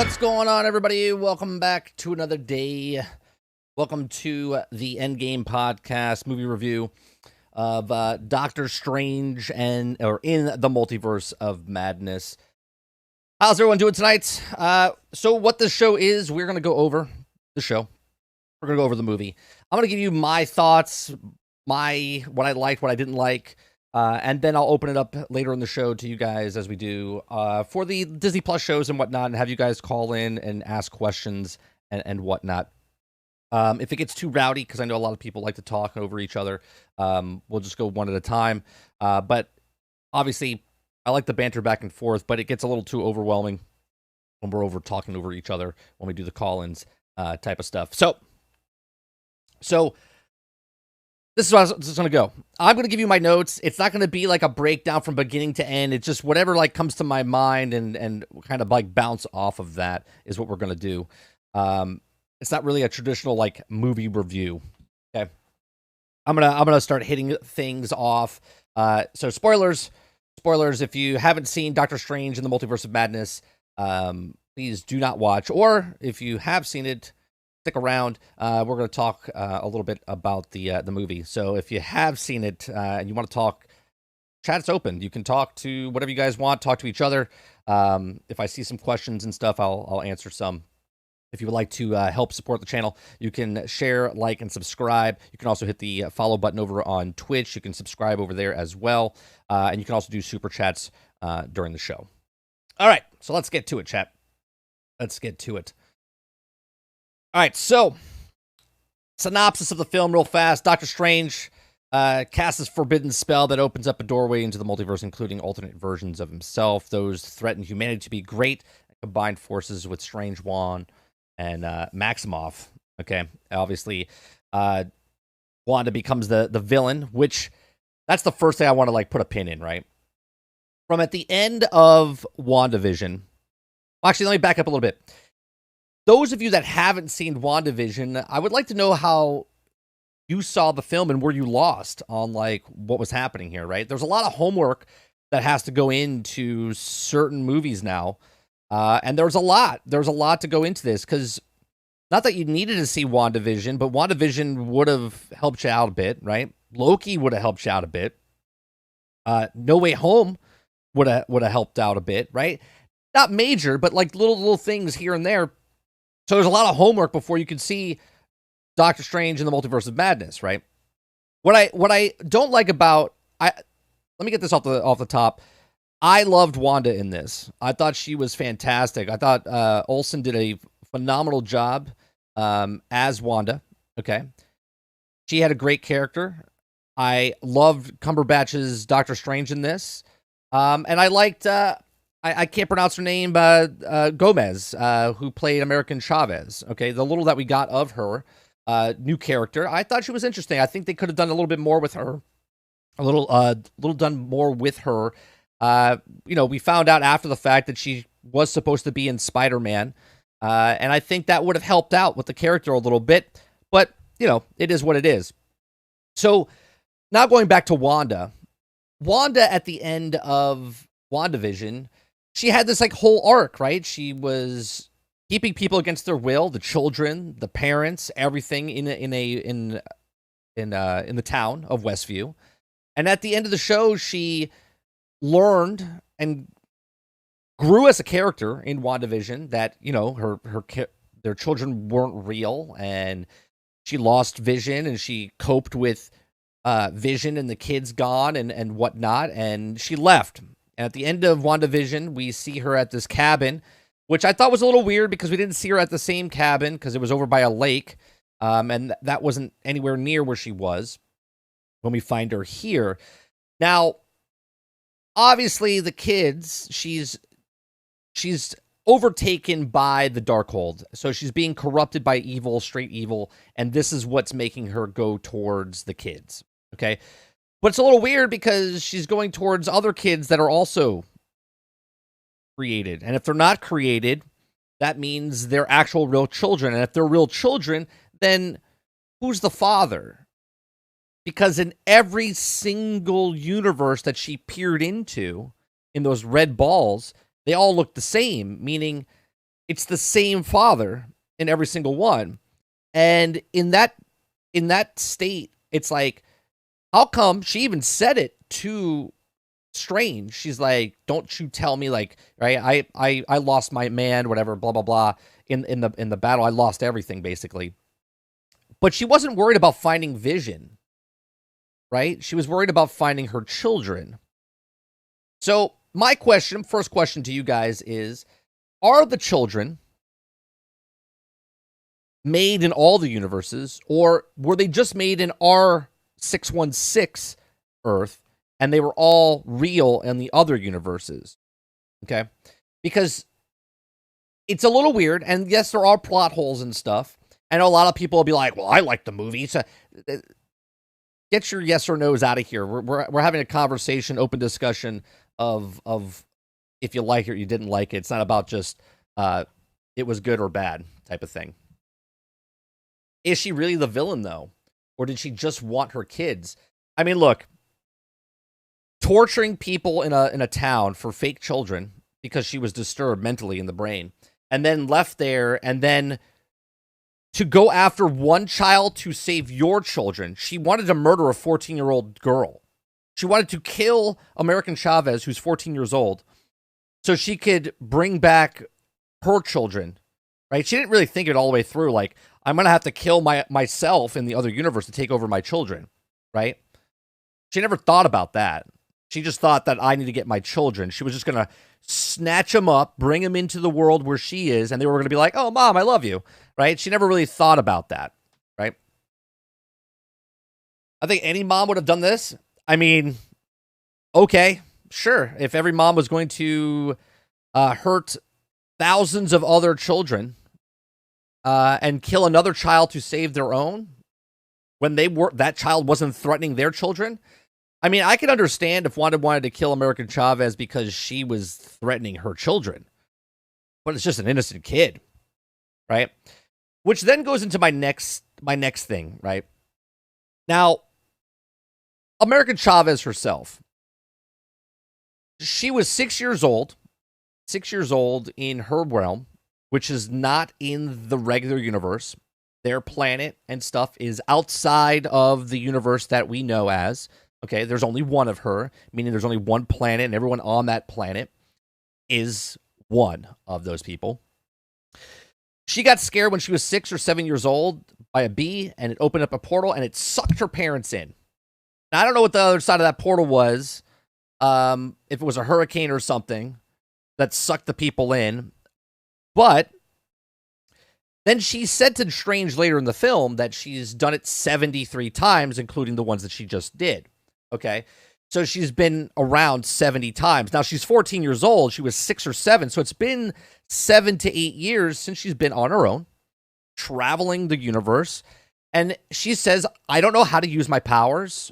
What's going on, everybody? Welcome back to another day. Welcome to the Endgame podcast movie review of Doctor Strange in the Multiverse of Madness. How's everyone doing tonight? So what this show is, we're going to go over the show. We're going to go over the movie. I'm going to give you my thoughts, what I liked, what I didn't like, and then I'll open it up later in the show to you guys as we do for the Disney Plus shows and whatnot, and have you guys call in and ask questions and whatnot. If it gets too rowdy, because I know a lot of people like to talk over each other, we'll just go one at a time. But obviously, I like the banter back and forth, but it gets a little too overwhelming when we're talking over each other when we do the call-ins type of stuff. So this is how it's going to go. I'm going to give you my notes. It's not going to be like a breakdown from beginning to end. It's just whatever like comes to my mind and kind of like bounce off of that is what we're going to do. It's not really a traditional like movie review. Okay. I'm going to start hitting things off. So spoilers, if you haven't seen Doctor Strange in the Multiverse of Madness, please do not watch, or if you have seen it, stick around. We're going to talk a little bit about the movie. So if you have seen it and you want to talk, chat's open. You can talk to whatever you guys want. Talk to each other. If I see some questions and stuff, I'll answer some. If you would like to help support the channel, you can share, like, and subscribe. You can also hit the follow button over on Twitch. You can subscribe over there as well. And you can also do super chats during the show. All right, so let's get to it, chat. Let's get to it. All right, so synopsis of the film real fast. Doctor Strange casts his forbidden spell that opens up a doorway into the multiverse, including alternate versions of himself. Those threaten humanity to be great and combine forces with Strange Wand and Maximoff. Okay, obviously, Wanda becomes the villain, which that's the first thing I want to like put a pin in, right? From at the end of WandaVision. Actually, let me back up a little bit. Those of you that haven't seen WandaVision, I would like to know how you saw the film and were you lost on like what was happening here, right? There's a lot of homework that has to go into certain movies now. And there's a lot to go into this, because not that you needed to see WandaVision, but WandaVision would have helped you out a bit, right? Loki would have helped you out a bit. No Way Home would have helped out a bit, right? Not major, but like little things here and there. So there's a lot of homework before you can see Doctor Strange in the Multiverse of Madness, right? What I don't like about let me get this off the top. I loved Wanda in this. I thought she was fantastic. I thought Olsen did a phenomenal job as Wanda. Okay, she had a great character. I loved Cumberbatch's Doctor Strange in this, and I liked. I can't pronounce her name, Gomez, who played American Chavez. Okay, the little that we got of her, new character, I thought she was interesting. I think they could have done a little bit more with her, a little done more with her. We found out after the fact that she was supposed to be in Spider-Man, and I think that would have helped out with the character a little bit. But it is what it is. So now going back to Wanda at the end of WandaVision. She had this like whole arc, right? She was keeping people against their will, the children, the parents, everything in the town of Westview. And at the end of the show, she learned and grew as a character in WandaVision that, their children weren't real, and she lost Vision, and she coped with Vision and the kids gone and whatnot, and she left. And at the end of WandaVision, we see her at this cabin, which I thought was a little weird because we didn't see her at the same cabin because it was over by a lake, and that wasn't anywhere near where she was when we find her here. Now, obviously, the kids, she's overtaken by the Darkhold, so she's being corrupted by evil, straight evil, and this is what's making her go towards the kids, okay? But it's a little weird because she's going towards other kids that are also created. And if they're not created, that means they're actual real children. And if they're real children, then who's the father? Because in every single universe that she peered into, in those red balls, they all look the same, meaning it's the same father in every single one. And in that state, it's like, how come she even said it to Strange? She's like, "Don't you tell me, like, right? I lost my man, whatever, blah blah blah. In the battle, I lost everything basically." But she wasn't worried about finding Vision, right? She was worried about finding her children. So my question, first question to you guys is: are the children made in all the universes, or were they just made in our 616 Earth, and they were all real in the other universes? Okay, because it's a little weird, and yes, there are plot holes and stuff. I know a lot of people will be like, "Well, I like the movie." So, get your yes or no's out of here. We're having a conversation, open discussion of if you like it or you didn't like it. It's not about just it was good or bad type of thing. Is she really the villain though, or did she just want her kids? I mean, look, torturing people in a town for fake children because she was disturbed mentally in the brain, and then left there, and then to go after one child to save your children. She wanted to murder a 14-year-old girl. She wanted to kill American Chavez, who's 14 years old, so she could bring back her children, right? She didn't really think it all the way through, like, I'm going to have to kill myself in the other universe to take over my children, right? She never thought about that. She just thought that I need to get my children. She was just going to snatch them up, bring them into the world where she is, and they were going to be like, "Oh, Mom, I love you," right? She never really thought about that, right? I think any mom would have done this. I mean, okay, sure. If every mom was going to hurt thousands of other children and kill another child to save their own when that child wasn't threatening their children. I mean, I can understand if Wanda wanted to kill American Chavez because she was threatening her children, but it's just an innocent kid, right? Which then goes into my next thing, right? Now, American Chavez herself, she was 6 years old in her realm, which is not in the regular universe. Their planet and stuff is outside of the universe that we know as. Okay, there's only one of her, meaning there's only one planet, and everyone on that planet is one of those people. She got scared when she was 6 or 7 years old by a bee, and it opened up a portal, and it sucked her parents in. Now, I don't know what the other side of that portal was, if it was a hurricane or something that sucked the people in, but then she said to Strange later in the film that she's done it 73 times, including the ones that she just did. Okay, so she's been around 70 times. Now, she's 14 years old. She was 6 or 7, so it's been 7 to 8 years since she's been on her own, traveling the universe. And she says, I don't know how to use my powers.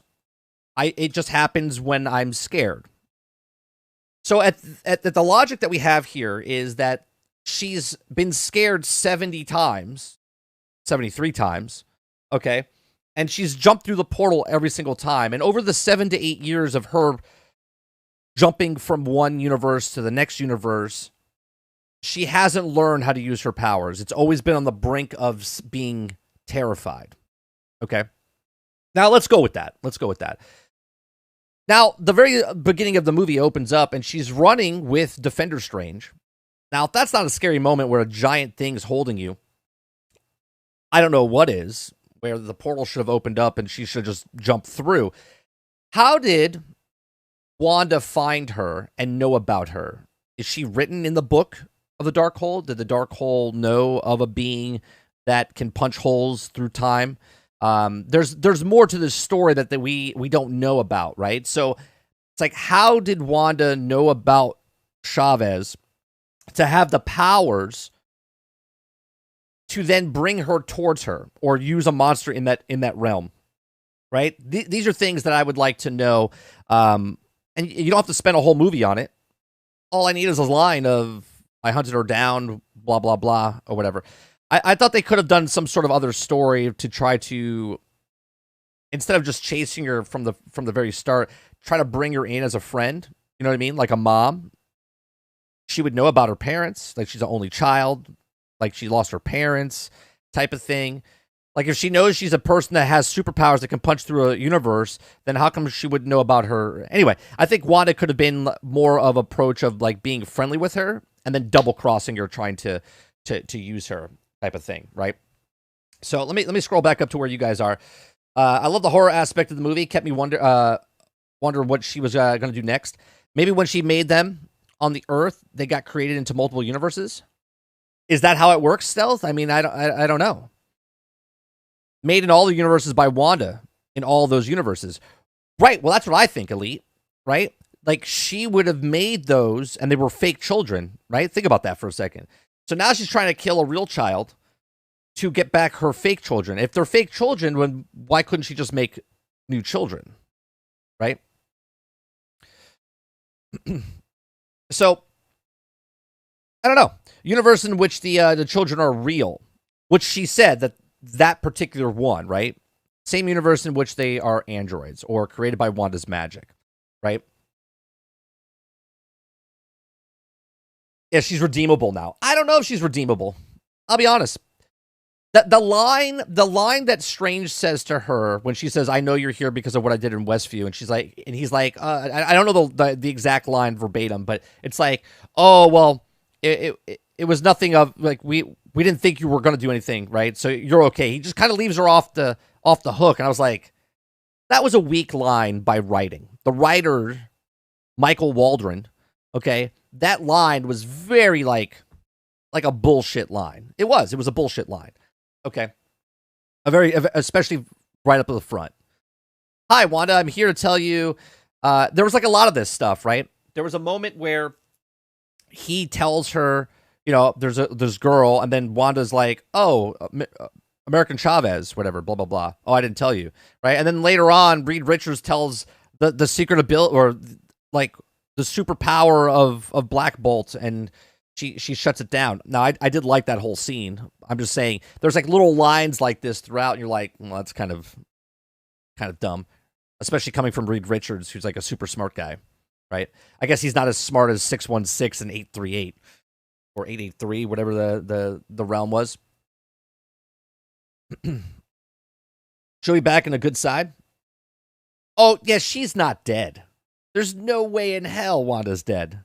It just happens when I'm scared. So at the logic that we have here is that she's been scared 70 times, 73 times, okay? And she's jumped through the portal every single time. And over the 7 to 8 years of her jumping from one universe to the next universe, she hasn't learned how to use her powers. It's always been on the brink of being terrified, okay? Now, let's go with that. Now, the very beginning of the movie opens up, and she's running with Defender Strange. Now, if that's not a scary moment where a giant thing's holding you, I don't know what is, where the portal should have opened up and she should have just jumped through. How did Wanda find her and know about her? Is she written in the book of the Dark Hole? Did the Dark Hole know of a being that can punch holes through time? There's more to this story that we don't know about, right? So it's like, how did Wanda know about Chavez to have the powers to then bring her towards her or use a monster in that realm, right? These are things that I would like to know. And you don't have to spend a whole movie on it. All I need is a line of, I hunted her down, blah, blah, blah, or whatever. I thought they could have done some sort of other story to try to, instead of just chasing her from the very start, try to bring her in as a friend. You know what I mean? Like a mom. she would know about her parents, like she's the only child, like she lost her parents, type of thing. Like if she knows she's a person that has superpowers that can punch through a universe, then how come she would know about her? Anyway, I think Wanda could have been more of approach of like being friendly with her and then double crossing her, trying to use her, type of thing, right? So let me scroll back up to where you guys are. I love the horror aspect of the movie. Kept me wonder what she was going to do next. Maybe when she made them on the Earth, they got created into multiple universes. Is that how it works, Stealth? I mean, I don't know. Made in all the universes by Wanda in all those universes. Right, well, that's what I think, Elite, right? Like, she would have made those, and they were fake children, right? Think about that for a second. So now she's trying to kill a real child to get back her fake children. If they're fake children, why couldn't she just make new children, right? So, I don't know. Universe in which the children are real, which she said that particular one, right? Same universe in which they are androids or created by Wanda's magic, right? Yeah, she's redeemable now. I don't know if she's redeemable. I'll be honest. The line that Strange says to her when she says, "I know you're here because of what I did in Westview," and he's like, I don't know the exact line verbatim, but it's like, "Oh well, it was nothing of like we didn't think you were going to do anything, right? So you're okay." He just kind of leaves her off the hook, and I was like, that was a weak line by writing. The writer, Michael Waldron, okay, that line was very like a bullshit line. It was a bullshit line. Okay. Especially right up at the front. "Hi, Wanda, I'm here to tell you," there was like a lot of this stuff, right? There was a moment where he tells her, you know, there's this girl, and then Wanda's like, "Oh, American Chavez, whatever, blah, blah, blah. Oh, I didn't tell you," right? And then later on, Reed Richards tells the secret ability, or like the superpower of Black Bolt, and she shuts it down. Now, I did like that whole scene. I'm just saying, there's like little lines like this throughout, and you're like, well, that's kind of dumb, especially coming from Reed Richards, who's like a super smart guy, right? I guess he's not as smart as 616 and 838 or 883, whatever the realm was. She'll be back in a good side. Oh, yeah, she's not dead. There's no way in hell Wanda's dead,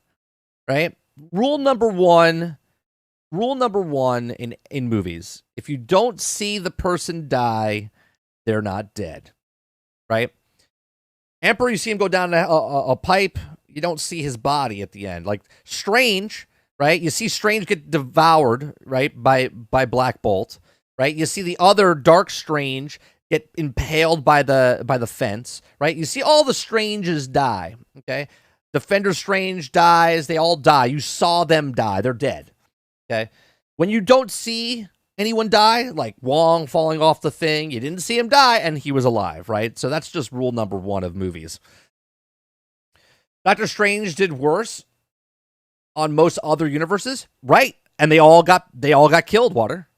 right? Rule number one in movies: if you don't see the person die, they're not dead, right? Emperor, you see him go down a pipe, you don't see his body at the end. Like Strange, right? You see Strange get devoured, right, by Black Bolt, right? You see the other Dark Strange get impaled by the fence, right? You see all the Stranges die, okay? Defender Strange dies, they all die. You saw them die, they're dead, okay? When you don't see anyone die, like Wong falling off the thing, you didn't see him die, and he was alive, right? So that's just rule number one of movies. Doctor Strange did worse on most other universes, right? And they all got killed, Water.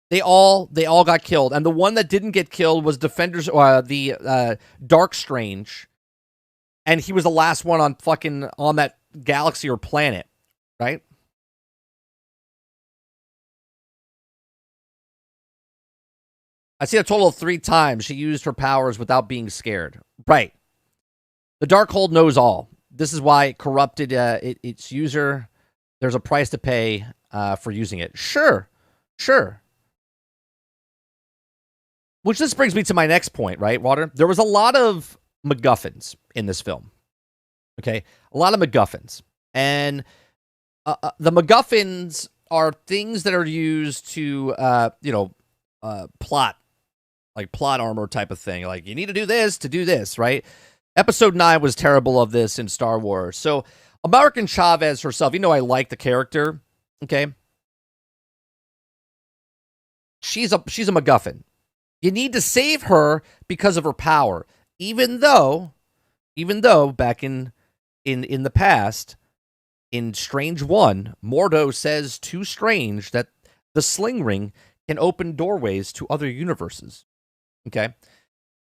They all got killed. And the one that didn't get killed was Defenders, the Dark Strange. And he was the last one on that galaxy or planet, right? I see a total of 3 times she used her powers without being scared. Right. The Darkhold knows all. This is why it corrupted its user. There's a price to pay for using it. Sure. Which this brings me to my next point, right, Water? There was a lot of MacGuffins in this film. Okay? A lot of MacGuffins. And the MacGuffins are things that are used to, plot. Like plot armor type of thing. Like, you need to do this, right? Episode 9 was terrible of this in Star Wars. So, American Chavez herself, I like the character, okay? She's a MacGuffin. You need to save her because of her power. Even though back in the past, in Strange 1, Mordo says to Strange that the sling ring can open doorways to other universes. Okay?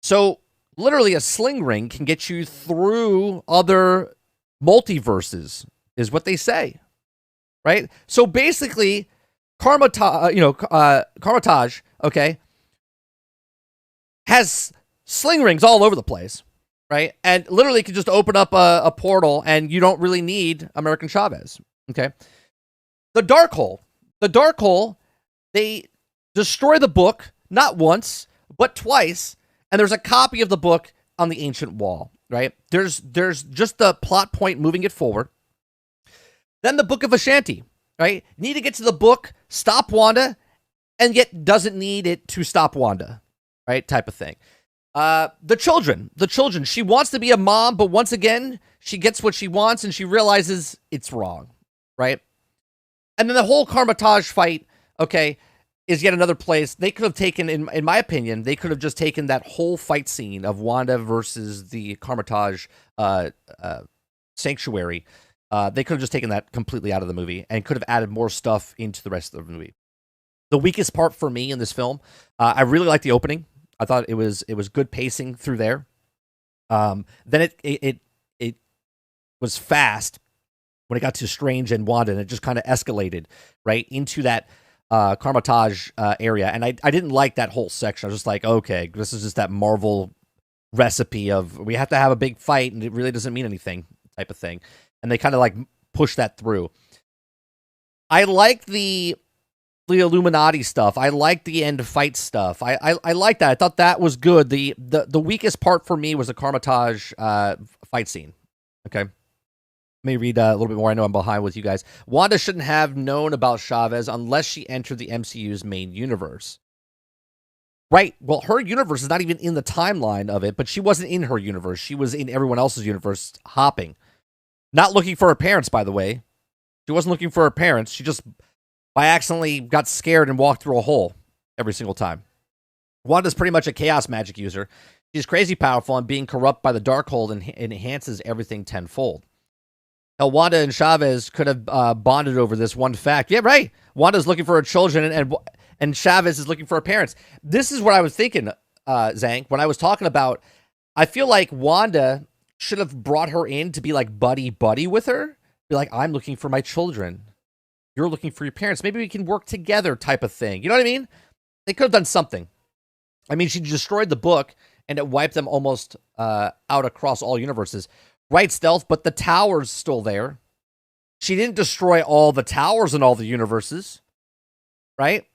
So, literally, a sling ring can get you through other multiverses, is what they say. right? So basically, Karmatage, okay, has sling rings all over the place, right? And literally can just open up a portal, and you don't really need American Chavez, okay? The Dark Hole. The Dark Hole, they destroy the book, not once, but twice, and there's a copy of the book on the ancient wall, right? There's just the plot point moving it forward. Then the Book of Ashanti, right? Need to get to the book, stop Wanda, and yet doesn't need it to stop Wanda, right? Type of thing. The children. She wants to be a mom, but once again, she gets what she wants and she realizes it's wrong, right? And then the whole Karmatage fight, okay, is yet another place. They could have taken, in my opinion, they could have just taken that whole fight scene of Wanda versus the Karmatage sanctuary. They could have just taken that completely out of the movie and could have added more stuff into the rest of the movie. The weakest part for me in this film, I really liked the opening. I thought it was good pacing through there. Then it was fast when it got to Strange and Wanda, and it just kind of escalated right into that Karmatage area. And I didn't like that whole section. I was just like, okay, this is just that Marvel recipe of we have to have a big fight and it really doesn't mean anything type of thing. And they kind of like push that through. I liked the Illuminati stuff. I liked the end fight stuff. I liked that. I thought that was good. The weakest part for me was the Karmatage fight scene. Okay. Let me read a little bit more. I know I'm behind with you guys. Wanda shouldn't have known about Chavez unless she entered the MCU's main universe. Right. Well, her universe is not even in the timeline of it, but she wasn't in her universe. She was in everyone else's universe hopping. Not looking for her parents, by the way. She wasn't looking for her parents. She just by accidentally got scared and walked through a hole every single time. Wanda's pretty much a chaos magic user. She's crazy powerful, and being corrupt by the dark hole enhances everything tenfold. Hell, Wanda and Chavez could have bonded over this one fact. Yeah, right. Wanda's looking for her children, and Chavez is looking for her parents. This is what I was thinking, Zank, when I was talking about, I feel like Wanda should have brought her in to be like buddy-buddy with her. Be like, I'm looking for my children. You're looking for your parents. Maybe we can work together type of thing. You know what I mean? They could have done something. I mean, she destroyed the book, and it wiped them almost out across all universes. Right, Stealth, but the tower's still there. She didn't destroy all the towers in all the universes. Right?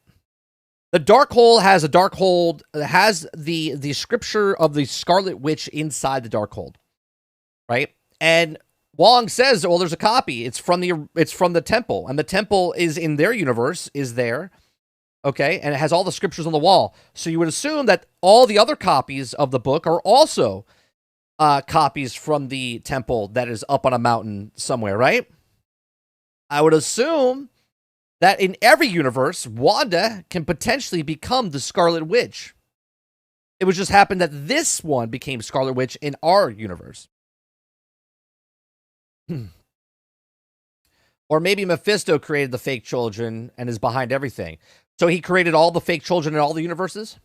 The Dark Hole has a Dark Hole, has the scripture of the Scarlet Witch inside the Dark Hole. Right? And Wong says, well, there's a copy. It's from the temple, and the temple is in their universe, is there. Okay, and it has all the scriptures on the wall. So you would assume that all the other copies of the book are also copies from the temple that is up on a mountain somewhere, right? I would assume that in every universe, Wanda can potentially become the Scarlet Witch. It would just happen that this one became Scarlet Witch in our universe. Or maybe Mephisto created the fake children and is behind everything. So he created all the fake children in all the universes?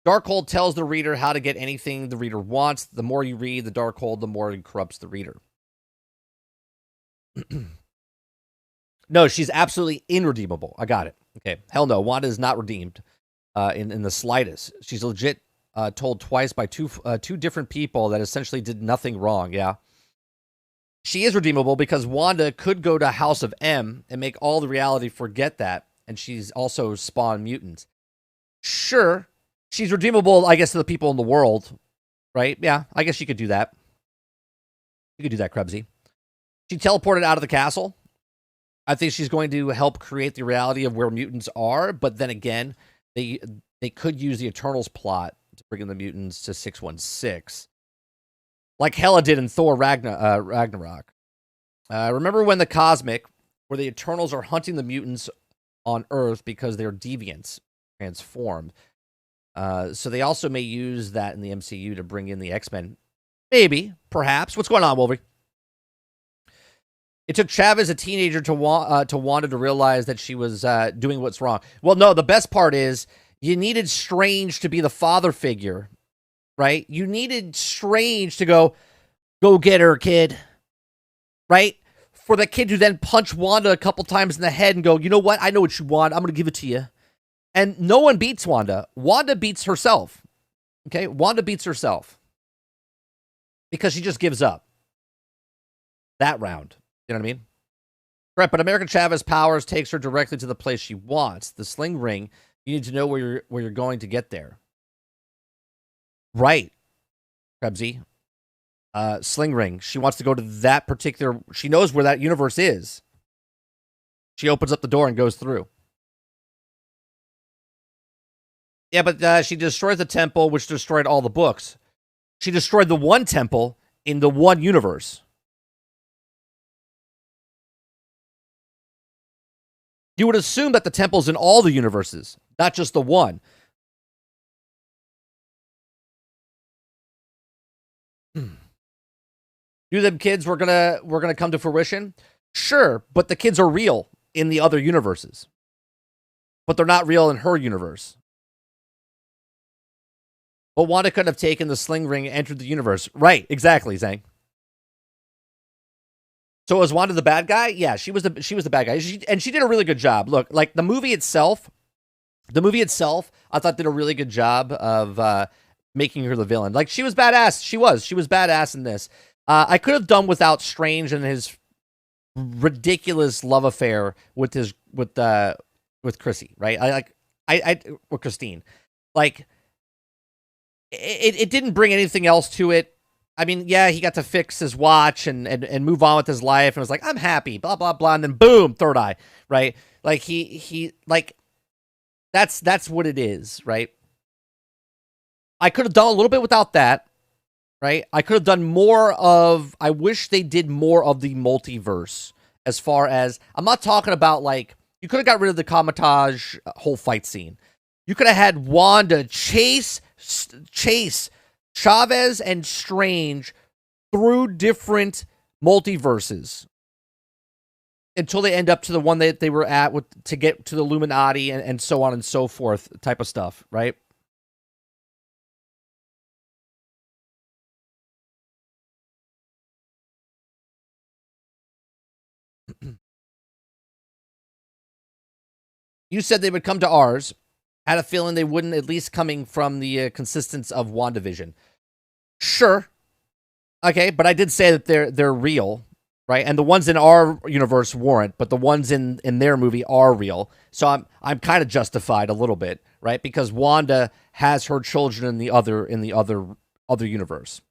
Darkhold tells the reader how to get anything the reader wants. The more you read the Darkhold, the more it corrupts the reader. No, she's absolutely irredeemable. I got it. Okay. Hell no. Wanda is not redeemed in the slightest. She's legit told twice by two different people that essentially did nothing wrong. Yeah. She is redeemable because Wanda could go to House of M and make all the reality forget that. And she's also spawned mutants. Sure. She's redeemable, I guess, to the people in the world. Right? Yeah, I guess you could do that. You could do that, Krebsy. She teleported out of the castle. I think she's going to help create the reality of where mutants are. But then again, they could use the Eternals plot to bring in the mutants to 616. Like Hela did in Thor Ragnarok. Remember when the Cosmic, where the Eternals are hunting the mutants on Earth because they're deviants, transformed. So they also may use that in the MCU to bring in the X-Men. Maybe, perhaps. What's going on, Wolverine? It took Chavez, a teenager, to Wanda to realize that she was doing what's wrong. Well, no, the best part is you needed Strange to be the father figure, right? You needed Strange to go get her, kid, right? for the kid to then punch Wanda a couple times in the head and go, you know what? I know what you want. I'm going to give it to you. And no one beats Wanda. Wanda beats herself. Okay? Wanda beats herself. Because she just gives up. That round. You know what I mean? Right, but America Chavez's powers takes her directly to the place she wants. The sling ring, you need to know where you're going to get there. Right. Krebsy. Sling ring. She wants to go to that particular... She knows where that universe is. She opens up the door and goes through. Yeah, but she destroyed the temple, which destroyed all the books. She destroyed the one temple in the one universe. You would assume that the temple's in all the universes, not just the one. Do them kids we're gonna come to fruition? Sure, but the kids are real in the other universes. But they're not real in her universe. But Wanda couldn't have taken the sling ring and entered the universe. Right, exactly, Zhang. So was Wanda the bad guy? Yeah, she was the bad guy. She did a really good job. Look, like the movie itself, I thought did a really good job of making her the villain. Like she was badass. She was badass in this. I could have done without Strange and his ridiculous love affair with Chrissy, right? Or Christine. Like it didn't bring anything else to it. I mean, yeah, he got to fix his watch and move on with his life and was like, I'm happy, blah, blah, blah. And then boom, third eye, right? Like he like, that's what it is, right? I could have done a little bit without that, right? I could have done more of, I wish they did more of the multiverse as far as, I'm not talking about like, you could have got rid of the Kamatage whole fight scene. You could have had Wanda chase Chavez and Strange through different multiverses until they end up to the one that they were at to get to the Illuminati and so on and so forth type of stuff, right? You said they would come to ours. Had a feeling they wouldn't, at least coming from the consistence of WandaVision. Sure. Okay, but I did say that they're real, right? And the ones in our universe weren't, but the ones in their movie are real. So I'm kind of justified a little bit, right? Because Wanda has her children in the other universe.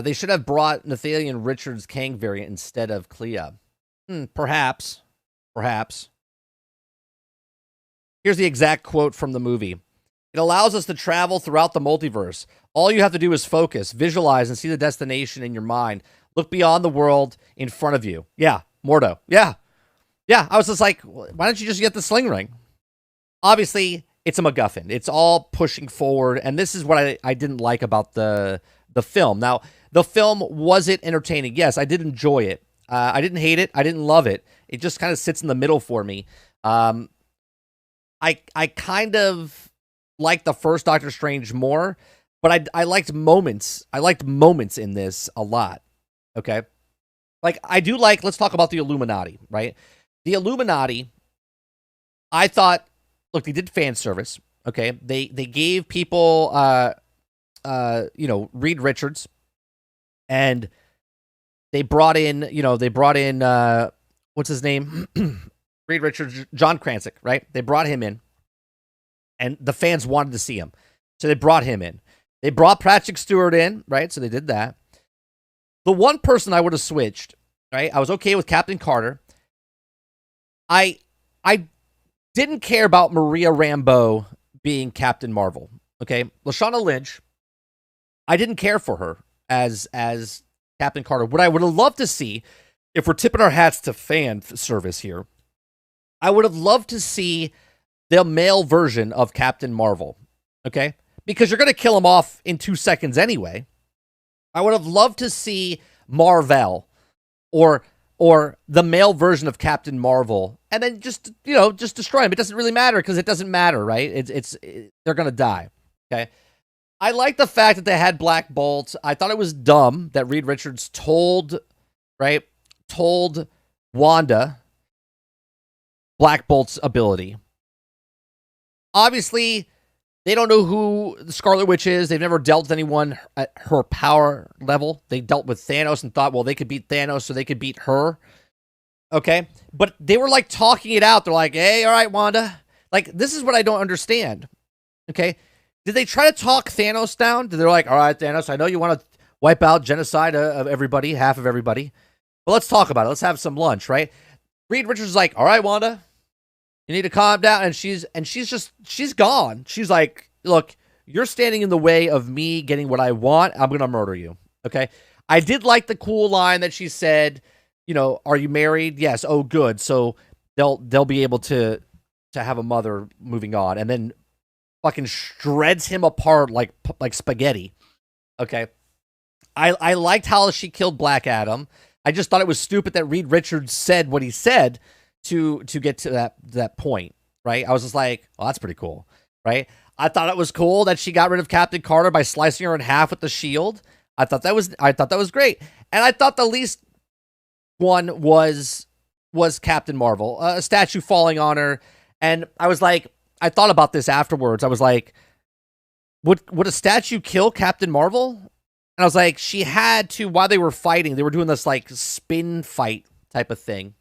They should have brought Nathaniel Richards' Kang variant instead of Clea. Perhaps. Here's the exact quote from the movie. It allows us to travel throughout the multiverse. All you have to do is focus, visualize, and see the destination in your mind. Look beyond the world in front of you. Yeah, Mordo. Yeah. I was just like, why don't you just get the sling ring? Obviously, it's a MacGuffin. It's all pushing forward, and this is what I didn't like about the film. Now, the film, was it entertaining? Yes, I did enjoy it. I didn't hate it. I didn't love it. It just kind of sits in the middle for me. I kind of like the first Doctor Strange more, but I liked moments. I liked moments in this a lot. Okay? Like, I do like, let's talk about the Illuminati, right? The Illuminati, I thought, look, they did fan service, okay? They gave people, Reed Richards, and they brought in, what's his name? Reed Richards, John Kranzik, right? They brought him in, and the fans wanted to see him. So they brought him in. They brought Patrick Stewart in, right? So they did that. The one person I would have switched, right? I was okay with Captain Carter. I didn't care about Maria Rambeau being Captain Marvel, okay? Lashana Lynch, I didn't care for her as Captain Carter. What I would have loved to see, if we're tipping our hats to fan service here, I would have loved to see the male version of Captain Marvel, okay? Because you're going to kill him off in 2 seconds anyway. I would have loved to see Marvel or or the male version of Captain Marvel, and then just just destroy him. It doesn't really matter because it doesn't matter, right? They're gonna die. Okay. I like the fact that they had Black Bolt. I thought it was dumb that Reed Richards told Wanda Black Bolt's ability. Obviously, they don't know who the Scarlet Witch is. They've never dealt with anyone at her power level. They dealt with Thanos and thought, well, they could beat Thanos, so they could beat her. Okay? But they were like talking it out. They're like, hey, all right, Wanda. Like, this is what I don't understand. Okay? Did they try to talk Thanos down? They're like, all right, Thanos, I know you want to wipe out genocide of everybody, half of everybody. But let's talk about it. Let's have some lunch, right? Reed Richards is like, all right, Wanda, you need to calm down. And she's gone. She's like, look, you're standing in the way of me getting what I want. I'm going to murder you. Okay. I did like the cool line that she said, are you married? Yes. Oh, good. So they'll be able to have a mother moving on. And then fucking shreds him apart like spaghetti. Okay. I liked how she killed Black Adam. I just thought it was stupid that Reed Richards said what he said to get to that point, right? I was just like, oh, that's pretty cool, right? I thought it was cool that she got rid of Captain Carter by slicing her in half with the shield. I thought that was great. And I thought the least one was Captain Marvel, a statue falling on her. And I was like, I thought about this afterwards. I was like, would a statue kill Captain Marvel? And I was like, she had to, while they were fighting, they were doing this like spin fight type of thing.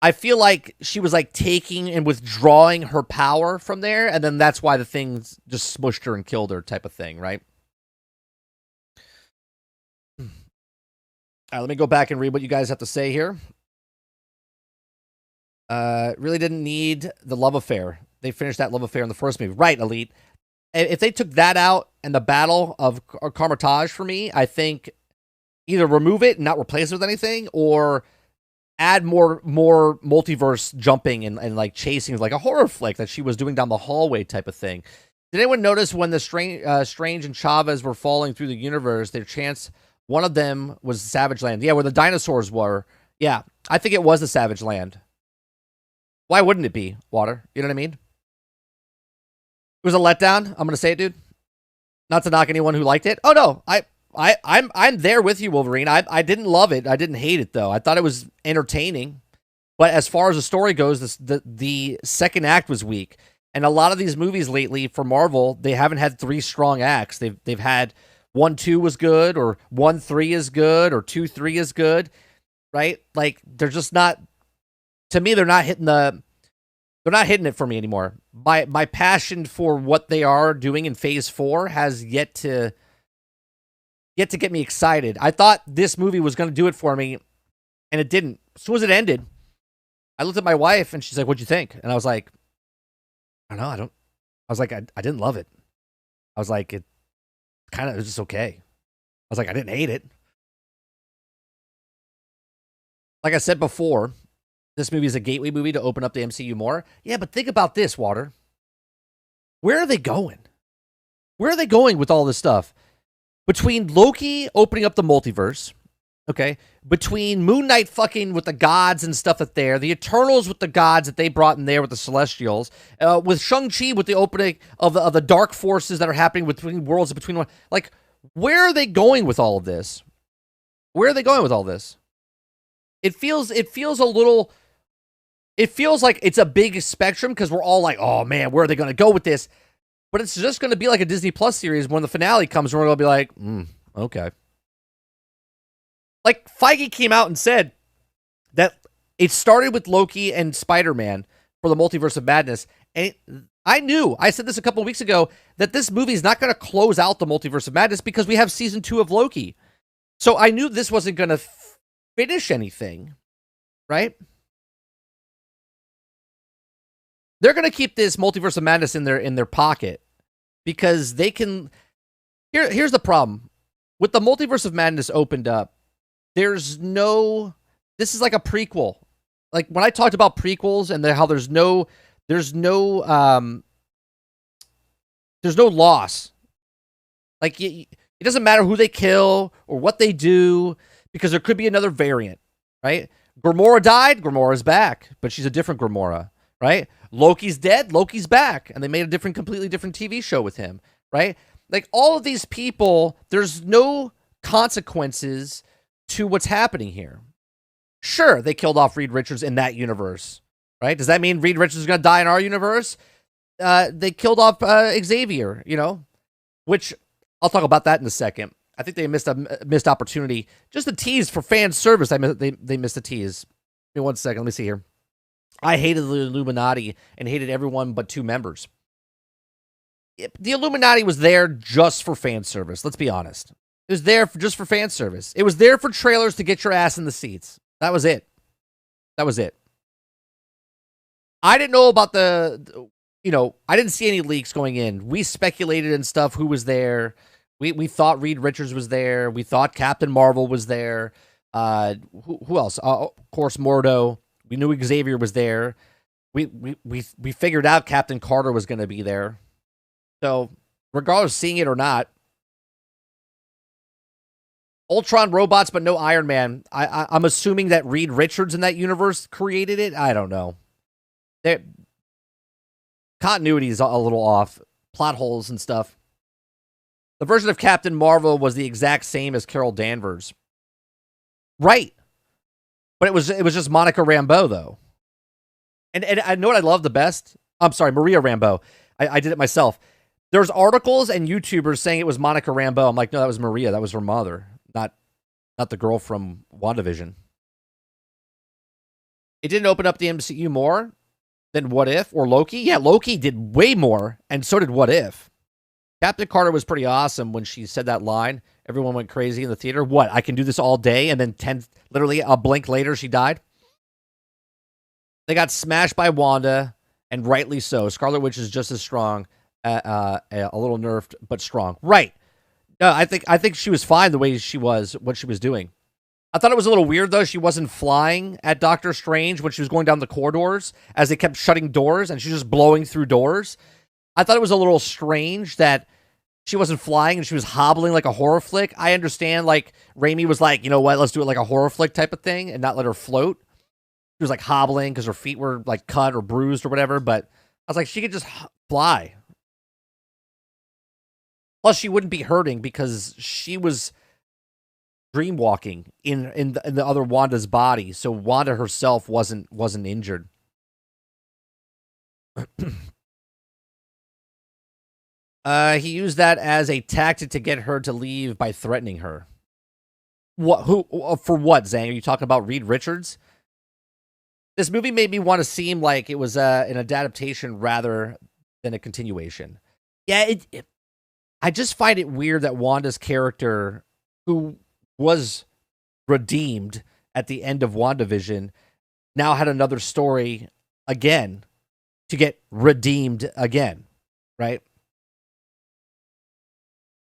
I feel like she was like taking and withdrawing her power from there, and then that's why the things just smushed her and killed her type of thing, right? All right, let me go back and read what you guys have to say here. Really didn't need the love affair. They finished that love affair in the first movie. Right, Elite. If they took that out and the Battle of Carmitage for me, I think either remove it and not replace it with anything, or add more multiverse jumping and like chasing, like a horror flick that she was doing down the hallway type of thing. Did anyone notice when the Strange and Chavez were falling through the universe, their chance, one of them was Savage Land. Yeah, where the dinosaurs were. Yeah, I think it was the Savage Land. Why wouldn't it be, Water? You know what I mean? It was a letdown. I'm gonna say it, dude. Not to knock anyone who liked it. Oh no, I'm there with you, Wolverine. I didn't love it. I didn't hate it though. I thought it was entertaining. But as far as the story goes, the second act was weak. And a lot of these movies lately for Marvel, they haven't had 3 strong acts. They've had 1-2 was good, or 1-3 is good, or 2-3 is good, right? Like they're just not. To me, they're not hitting it for me anymore. My passion for what they are doing in Phase 4 has yet to get me excited. I thought this movie was going to do it for me, and it didn't. As soon as it ended, I looked at my wife, and she's like, "What'd you think?" And I was like, "I don't know. I was like, I didn't love it. I was like, it was just okay. I was like, I didn't hate it. Like I said before, this movie is a gateway movie to open up the MCU more. Yeah, but think about this, Water. Where are they going? Where are they going with all this stuff? Between Loki opening up the multiverse, okay, between Moon Knight fucking with the gods and stuff that there, the Eternals with the gods that they brought in there with the Celestials, with Shang-Chi with the opening of the dark forces that are happening between worlds, between one, like, where are they going with all of this? Where are they going with all this? It feels a little. It feels like it's a big spectrum because we're all like, oh man, where are they going to go with this? But it's just going to be like a Disney Plus series when the finale comes, and we're going to be like, okay. Like, Feige came out and said that it started with Loki and Spider-Man for the Multiverse of Madness. And I said this a couple weeks ago, that this movie is not going to close out the Multiverse of Madness because we have season 2 of Loki. So I knew this wasn't going to finish anything, right? They're going to keep this Multiverse of Madness in their pocket because they can. Here's the problem. With the Multiverse of Madness opened up, there's no. This is like a prequel. Like when I talked about prequels and how there's no loss. Like it doesn't matter who they kill or what they do, because there could be another variant, right? Gamora died, Gamora's back, but she's a different Gamora, right? Loki's dead, Loki's back, and they made a completely different TV show with him, right? Like, all of these people, there's no consequences to what's happening here. Sure, they killed off Reed Richards in that universe, right? Does that mean Reed Richards is going to die in our universe? They killed off Xavier, which I'll talk about that in a second. I think they missed a missed opportunity. Just a tease for fan service. They missed a tease. Give me 1 second. Let me see here. I hated the Illuminati and hated everyone but 2 members. The Illuminati was there just for fan service. Let's be honest. It was there just for fan service. It was there for trailers to get your ass in the seats. That was it. That was it. I didn't know about I didn't see any leaks going in. We speculated and stuff who was there. We thought Reed Richards was there. We thought Captain Marvel was there. Who else? Of course, Mordo. We knew Xavier was there. We figured out Captain Carter was going to be there. So, regardless of seeing it or not, Ultron robots, but no Iron Man. I'm assuming that Reed Richards in that universe created it. I don't know. Continuity is a little off. Plot holes and stuff. The version of Captain Marvel was the exact same as Carol Danvers. Right. But it was just Monica Rambeau, though. And I know what I love the best? I'm sorry, Maria Rambeau. I did it myself. There's articles and YouTubers saying it was Monica Rambeau. I'm like, no, that was Maria. That was her mother. Not the girl from WandaVision. It didn't open up the MCU more than What If or Loki. Yeah, Loki did way more, and so did What If. Captain Carter was pretty awesome when she said that line. Everyone went crazy in the theater. What? I can do this all day, and then literally a blink later, she died? They got smashed by Wanda, and rightly so. Scarlet Witch is just as strong, a little nerfed, but strong. Right. No, I think she was fine the way she was, what she was doing. I thought it was a little weird, though. She wasn't flying at Doctor Strange when she was going down the corridors as they kept shutting doors, and she was just blowing through doors. I thought it was a little strange that she wasn't flying and she was hobbling like a horror flick. I understand, like, Raimi was like, you know what, let's do it like a horror flick type of thing and not let her float. She was, like, hobbling because her feet were, like, cut or bruised or whatever, but I was like, she could just fly. Plus, she wouldn't be hurting because she was dreamwalking in the other Wanda's body, so Wanda herself wasn't injured. He used that as a tactic to get her to leave by threatening her. What? Who? For what, Zang? Are you talking about Reed Richards? This movie made me want to seem like it was an adaptation rather than a continuation. Yeah, I just find it weird that Wanda's character, who was redeemed at the end of WandaVision, now had another story again to get redeemed again, right?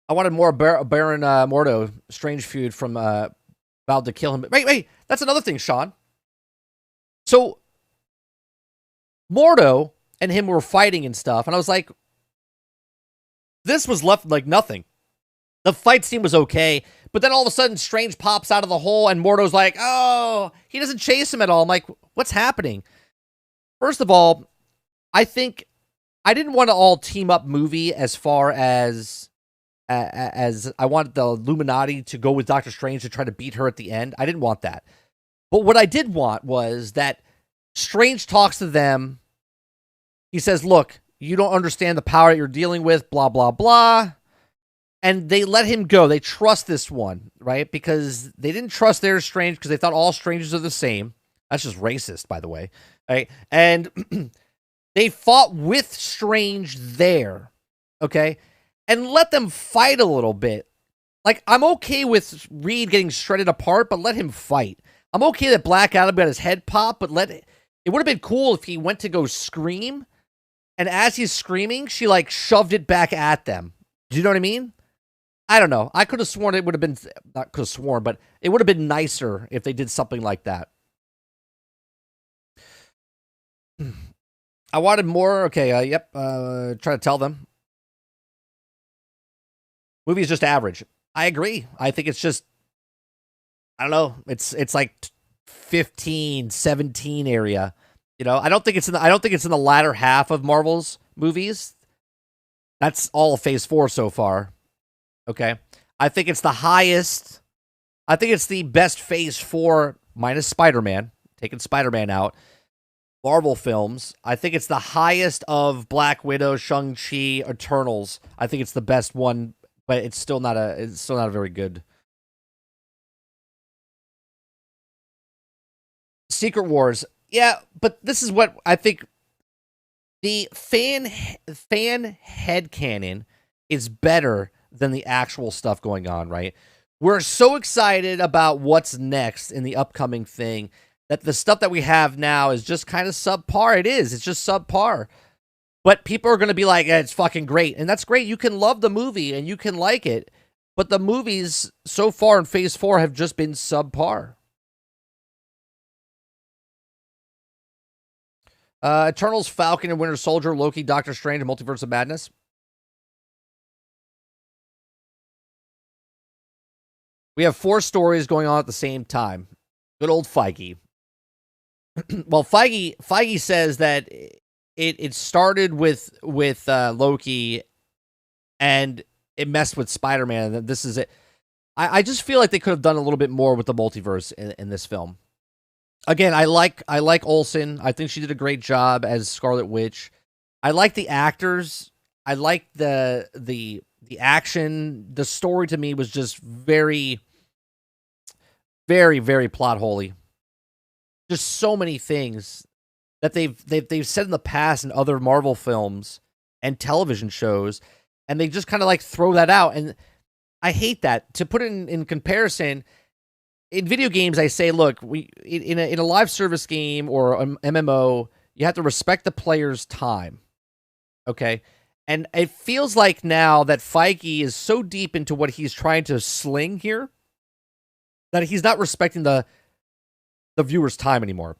I wanted more Baron Mordo Strange feud from Val to kill him. Wait, that's another thing, Sean. So Mordo and him were fighting and stuff, and I was like, this was left like nothing. The fight scene was okay, but then all of a sudden Strange pops out of the hole and Mordo's like, oh, he doesn't chase him at all. I'm like, what's happening? First of all, I think I didn't want an all team up movie as far as I wanted the Illuminati to go with Doctor Strange to try to beat her at the end. I didn't want that. But what I did want was that Strange talks to them. He says, look, you don't understand the power that you're dealing with, blah, blah, blah. And they let him go. They trust this one, right? Because they didn't trust their Strange because they thought all strangers are the same. That's just racist, by the way. Right? And they fought with Strange there, okay? And let them fight a little bit. Like, I'm okay with Reed getting shredded apart, but let him fight. I'm okay that Black Adam got his head popped, but it would have been cool if he went to go scream, and as he's screaming, she, like, shoved it back at them. Do you know what I mean? I don't know. I could have sworn it would have been, not could have sworn, but it would have been nicer if they did something like that. I wanted more. Okay, yep. Try to tell them. Movie is just average. I agree. I think it's just I don't know. It's like 15, 17 area. You know, I don't think it's in the latter half of Marvel's movies. That's all of Phase 4 so far. Okay. I think it's the highest. I think it's the best Phase 4 minus Spider-Man, taking Spider-Man out. Marvel films. I think it's the highest of Black Widow, Shang-Chi, Eternals. I think it's the best one, but it's still not a very good. Secret Wars. Yeah, but this is what I think the fan headcanon is better than the actual stuff going on, right? We're so excited about what's next in the upcoming thing that the stuff that we have now is just kind of subpar. It is. It's just subpar. But people are going to be like, it's fucking great. And that's great. You can love the movie and you can like it. But the movies so far in Phase 4 have just been subpar. Eternals, Falcon and Winter Soldier, Loki, Doctor Strange, and Multiverse of Madness. We have 4 stories going on at the same time. Good old Feige. Well, Feige says that it started with Loki, and it messed with Spider-Man. And this is it. I just feel like they could have done a little bit more with the multiverse in this film. Again, I like Olsen. I think she did a great job as Scarlet Witch. I like the actors. I like the action. The story to me was just very, very, very plot holy. Just so many things that they've said in the past in other Marvel films and television shows, and they just kind of like throw that out. And I hate that. To put it in comparison, in video games, I say, look, in a live service game or an MMO, you have to respect the player's time. Okay? And it feels like now that Feige is so deep into what he's trying to sling here that he's not respecting the viewer's time anymore.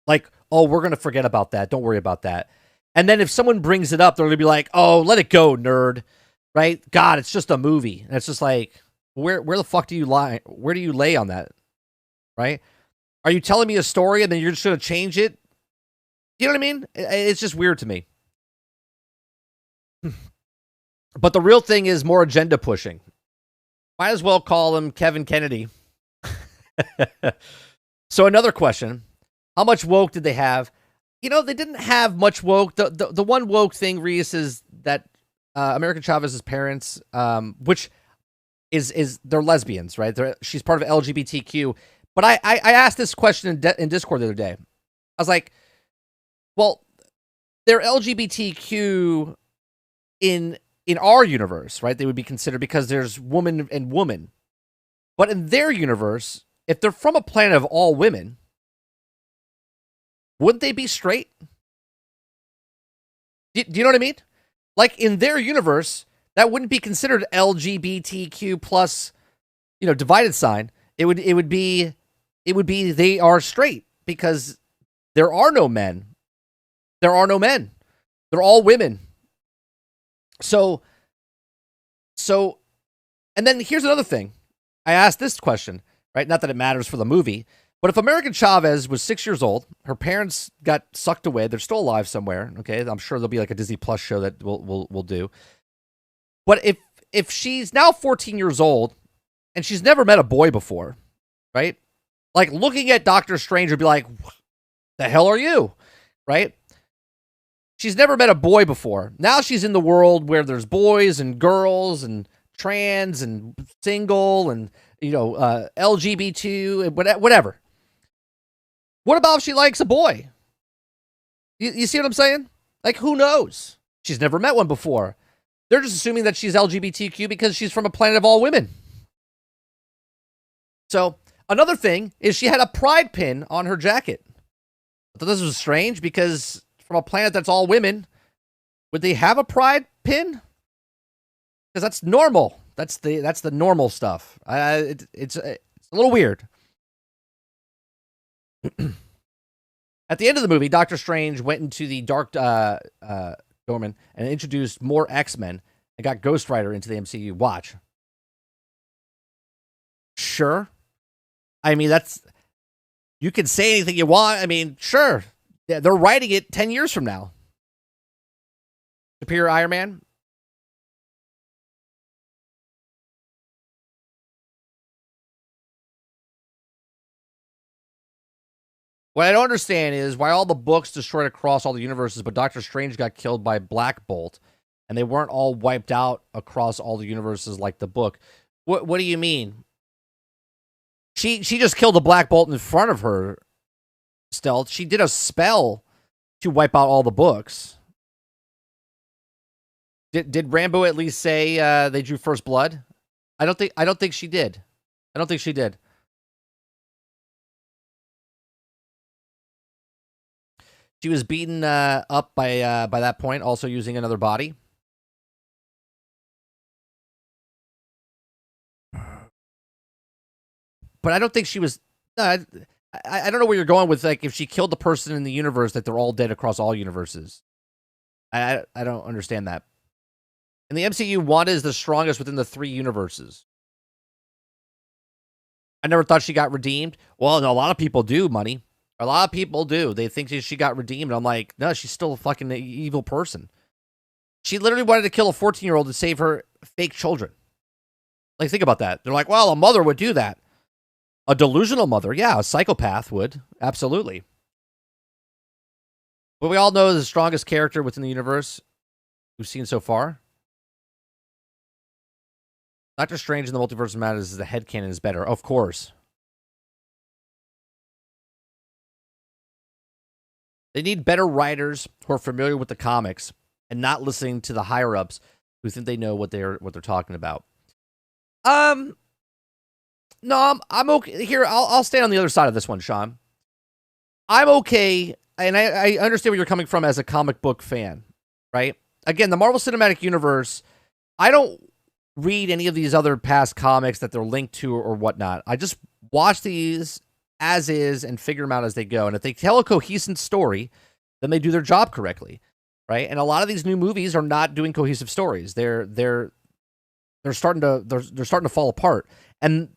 Like, oh, we're going to forget about that. Don't worry about that. And then if someone brings it up, they're going to be like, oh, let it go, nerd. Right? God, it's just a movie. And it's just like, where the fuck do you lie? Where do you lay on that? Right? Are you telling me a story and then you're just going to change it? You know what I mean? It's just weird to me. But the real thing is more agenda pushing. Might as well call him Kevin Kennedy. So another question. How much woke did they have? You know, they didn't have much woke. The one woke thing, Reese, is that America Chavez's parents, which is they're lesbians, right? She's part of LGBTQ. But I asked this question in Discord the other day. I was like, well, they're LGBTQ in our universe, right? They would be considered because there's woman and woman. But in their universe, if they're from a planet of all women, wouldn't they be straight? Do you know what I mean? Like in their universe, that wouldn't be considered LGBTQ plus, divided sign. It would be they are straight because there are no men. There are no men. They're all women. So, and then here's another thing. I asked this question, right? Not that it matters for the movie, but if America Chavez was 6 years old, her parents got sucked away. They're still alive somewhere. Okay, I'm sure there'll be like a Disney Plus show that we'll do. But if she's now 14 years old and she's never met a boy before, right? Like looking at Doctor Strange would be like, the hell are you? Right? She's never met a boy before. Now she's in the world where there's boys and girls and trans and single and, LGBT and whatever. What about if she likes a boy? You see what I'm saying? Like, who knows? She's never met one before. They're just assuming that she's LGBTQ because she's from a planet of all women. So, another thing is she had a pride pin on her jacket. I thought this was strange because from a planet that's all women, would they have a pride pin? Because that's normal. That's the normal stuff. It's a little weird. At the end of the movie, Doctor Strange went into the Dark Domain and introduced more X-Men and got Ghost Rider into the MCU. Watch. Sure. I mean, that's you can say anything you want. I mean, sure, yeah, they're writing it 10 years from now. Superior Iron Man. What I don't understand is why all the books destroyed across all the universes, but Doctor Strange got killed by Black Bolt, and they weren't all wiped out across all the universes like the book. What do you mean? She just killed a Black Bolt in front of her. Stealth. She did a spell to wipe out all the books. Did Rambo at least say they drew first blood? I don't think she did. I don't think she did. She was beaten up by that point, also using another body. But I don't think she was. I don't know where you're going with, like, if she killed the person in the universe, that they're all dead across all universes. I don't understand that. In the MCU, Wanda is the strongest within the 3 universes. I never thought she got redeemed. Well, no, a lot of people do, Money. A lot of people do. They think she got redeemed. I'm like, no, she's still a fucking evil person. She literally wanted to kill a 14-year-old to save her fake children. Like, think about that. They're like, well, a mother would do that. A delusional mother. Yeah, a psychopath would. Absolutely. But we all know the strongest character within the universe we've seen so far. Doctor Strange in the Multiverse of Madness is the headcanon is better. Of course. They need better writers who are familiar with the comics and not listening to the higher ups who think they know what they're talking about. No, I'm okay here. I'll stay on the other side of this one, Sean. I'm okay, and I understand where you're coming from as a comic book fan, right? Again, the Marvel Cinematic Universe. I don't read any of these other past comics that they're linked to or whatnot. I just watch these as is and figure them out as they go. And if they tell a cohesive story, then they do their job correctly, right? And a lot of these new movies are not doing cohesive stories. They're starting to fall apart, and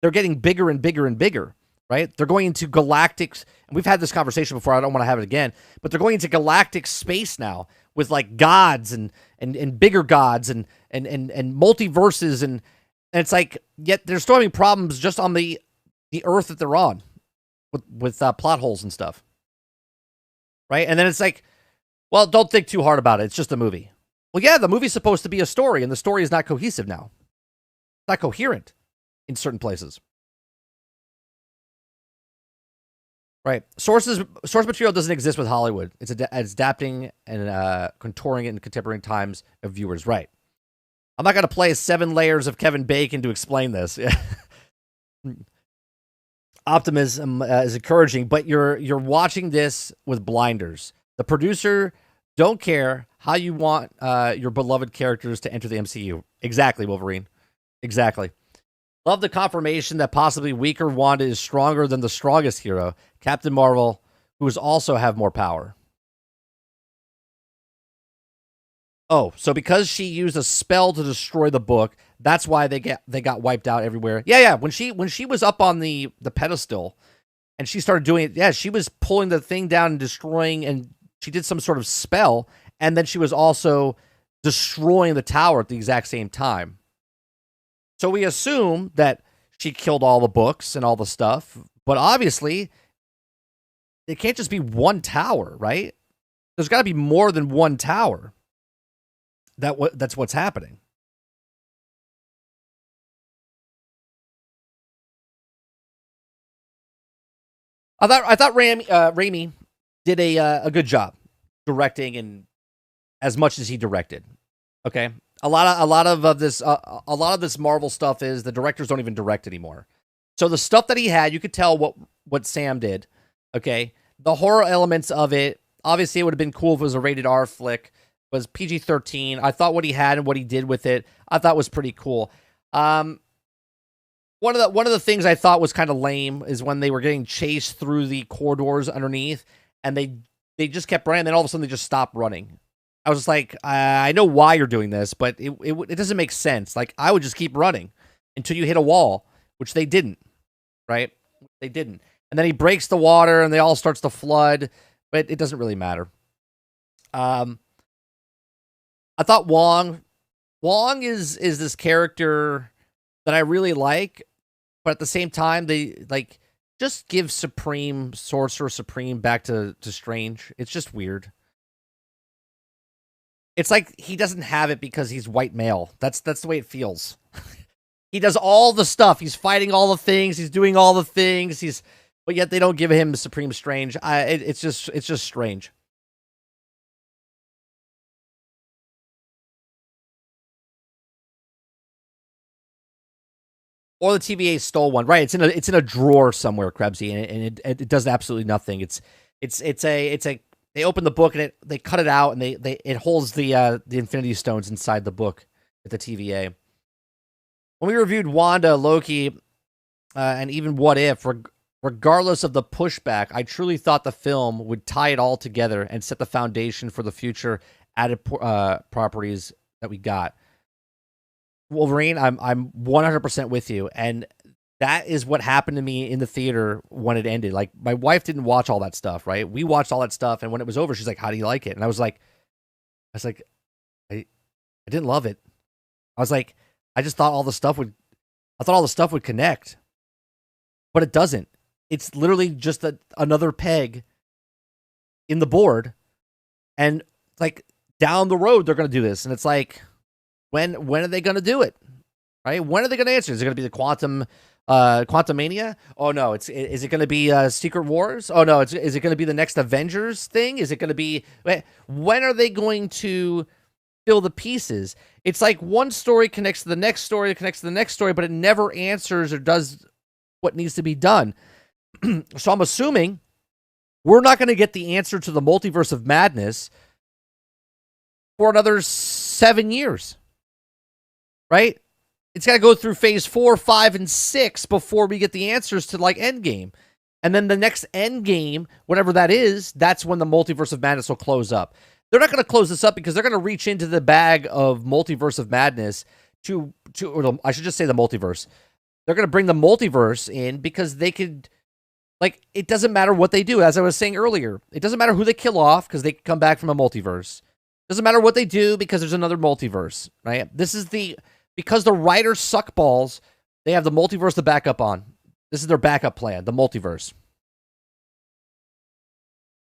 they're getting bigger and bigger and bigger, right? They're going into galactic, and we've had this conversation before. I don't want to have it again, but they're going into galactic space now with like gods and bigger gods and multiverses, and it's like, yet they're still having problems just on the Earth that they're on with plot holes and stuff, right? And then it's like, well, don't think too hard about it. It's just a movie. Well, yeah, the movie's supposed to be a story, and the story is not cohesive now. It's not coherent in certain places. Right. Source material doesn't exist with Hollywood. It's adapting and contouring it in contemporary times of viewers. Right. I'm not going to play 7 layers of Kevin Bacon to explain this. Optimism is encouraging, but you're watching this with blinders. The producer don't care how you want your beloved characters to enter the MCU. Exactly, Wolverine. Exactly. Love the confirmation that possibly weaker Wanda is stronger than the strongest hero, Captain Marvel, who is also have more power. Oh, so because she used a spell to destroy the book, that's why they got wiped out everywhere. Yeah. When she was up on the pedestal and she started doing it, yeah, she was pulling the thing down and destroying, and she did some sort of spell, and then she was also destroying the tower at the exact same time. So we assume that she killed all the books and all the stuff, but obviously it can't just be one tower, right? There's got to be more than one tower. That's what's happening. I thought Raimi did a good job directing, and as much as he directed. Okay, a lot of this Marvel stuff is the directors don't even direct anymore. So the stuff that he had, you could tell what Sam did. Okay, the horror elements of it, obviously, it would have been cool if it was a rated R flick. It was PG-13. I thought what he had and what he did with it, I thought was pretty cool. One of the things I thought was kind of lame is when they were getting chased through the corridors underneath, and they just kept running, and then all of a sudden they just stopped running. I was just like, I know why you're doing this, but it doesn't make sense. Like, I would just keep running until you hit a wall, which they didn't, right? They didn't. And then he breaks the water and they all starts to flood, but it doesn't really matter. I thought Wong is this character that I really like, but at the same time, they like just give Sorcerer Supreme back to Strange. It's just weird. It's like he doesn't have it because he's white male. That's the way it feels. He does all the stuff. He's fighting all the things. He's doing all the things. But yet they don't give him the Supreme Strange. It's just strange. Or the TVA stole one, right? It's in a drawer somewhere, Krebsy, and it does absolutely nothing. It's a they open the book and they cut it out and it holds the Infinity Stones inside the book at the TVA. When we reviewed Wanda, Loki, and even What If, regardless of the pushback, I truly thought the film would tie it all together and set the foundation for the future added properties that we got. Wolverine, I'm 100% with you, and that is what happened to me in the theater when it ended. Like, my wife didn't watch all that stuff, right? We watched all that stuff, and when it was over, she's like, "How do you like it?" And I was like, I didn't love it. I was like, I thought all the stuff would connect, but it doesn't. It's literally just another peg in the board, and like down the road they're gonna do this, and it's like, when are they gonna do it? Right? When are they gonna answer? Is it gonna be the Quantumania? Oh no, is it gonna be Secret Wars? Oh no, is it gonna be the next Avengers thing? Is it gonna be when are they going to fill the pieces? It's like one story connects to the next story, but it never answers or does what needs to be done. So I'm assuming we're not going to get the answer to the Multiverse of Madness for another 7 years, right? It's got to go through phase 4, 5, and 6 before we get the answers to like Endgame. And then the next Endgame, whatever that is, that's when the Multiverse of Madness will close up. They're not going to close this up because they're going to reach into the bag of Multiverse of Madness or I should just say the multiverse. They're going to bring the multiverse in because they could, like, it doesn't matter what they do. As I was saying earlier, it doesn't matter who they kill off because they come back from a multiverse. It doesn't matter what they do because there's another multiverse, right? Because the writers suck balls, they have the multiverse to back up on. This is their backup plan, the multiverse.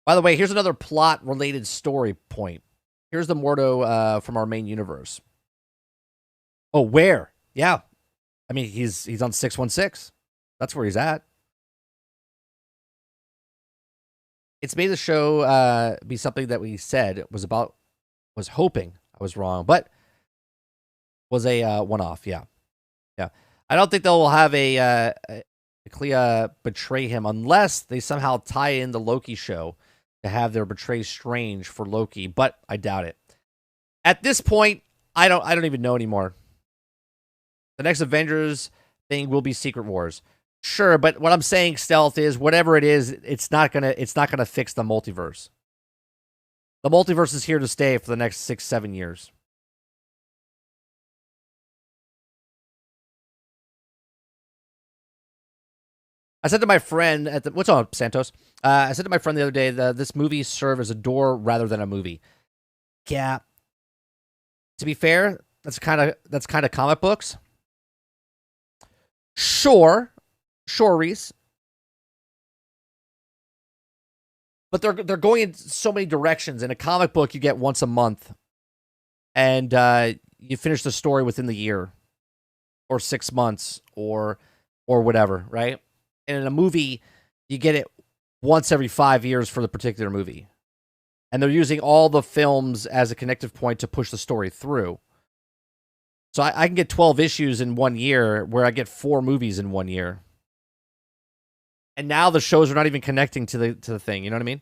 By the way, here's another plot-related story point. Here's the Mordo from our main universe. Oh, where? Yeah. I mean, he's on 616. That's where he's at. It's made the show be something that we said was hoping. I was wrong, but was a one-off. Yeah. I don't think they'll have a Clea betray him unless they somehow tie in the Loki show to have their betray Strange for Loki, but I doubt it. At this point, I don't even know anymore. The next Avengers thing will be Secret Wars. Sure, but what I'm saying, Stealth, is whatever it is, it's not gonna fix the multiverse. The multiverse is here to stay for the next 6-7 years. I said to my friend what's on, Santos? I said to my friend the other day that this movie served as a door rather than a movie. Yeah. To be fair, that's kind of comic books. Sure, Reese. But they're going in so many directions. In a comic book, you get once a month, and you finish the story within the year, or 6 months, or whatever, right? And in a movie, you get it once every 5 years for the particular movie. And they're using all the films as a connective point to push the story through. So I can get 12 issues in 1 year, where I get 4 movies in 1 year. And now the shows are not even connecting to the thing. You know what I mean?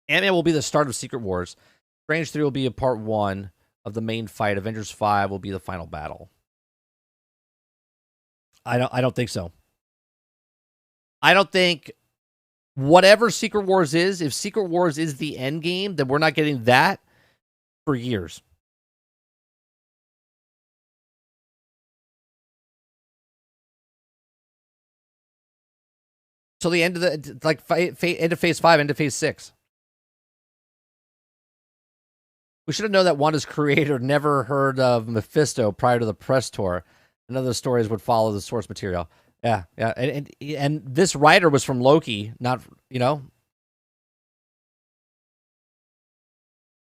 Ant-Man will be the start of Secret Wars. Strange 3 will be a part 1 of the main fight. Avengers 5 will be the final battle. I don't think so. I don't think whatever Secret Wars is, if Secret Wars is the end game, then we're not getting that for years. So the end of the like end of phase 5, end of phase 6. We should have known that Wanda's creator never heard of Mephisto prior to the press tour. None of the stories would follow the source material. Yeah, yeah, and this writer was from Loki, not you know.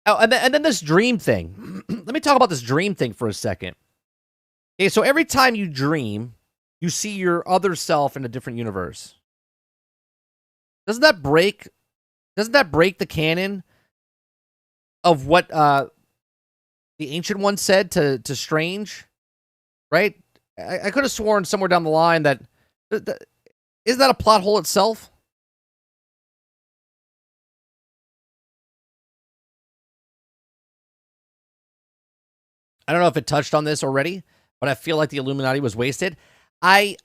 Oh, and then this dream thing. Let me talk about this dream thing for a second. Okay, so every time you dream, you see your other self in a different universe. Doesn't that break? Doesn't that break the canon of what the Ancient One said to Strange? Right? I could have sworn somewhere down the line that isn't that a plot hole itself? I don't know if it touched on this already, but I feel like the Illuminati was wasted. I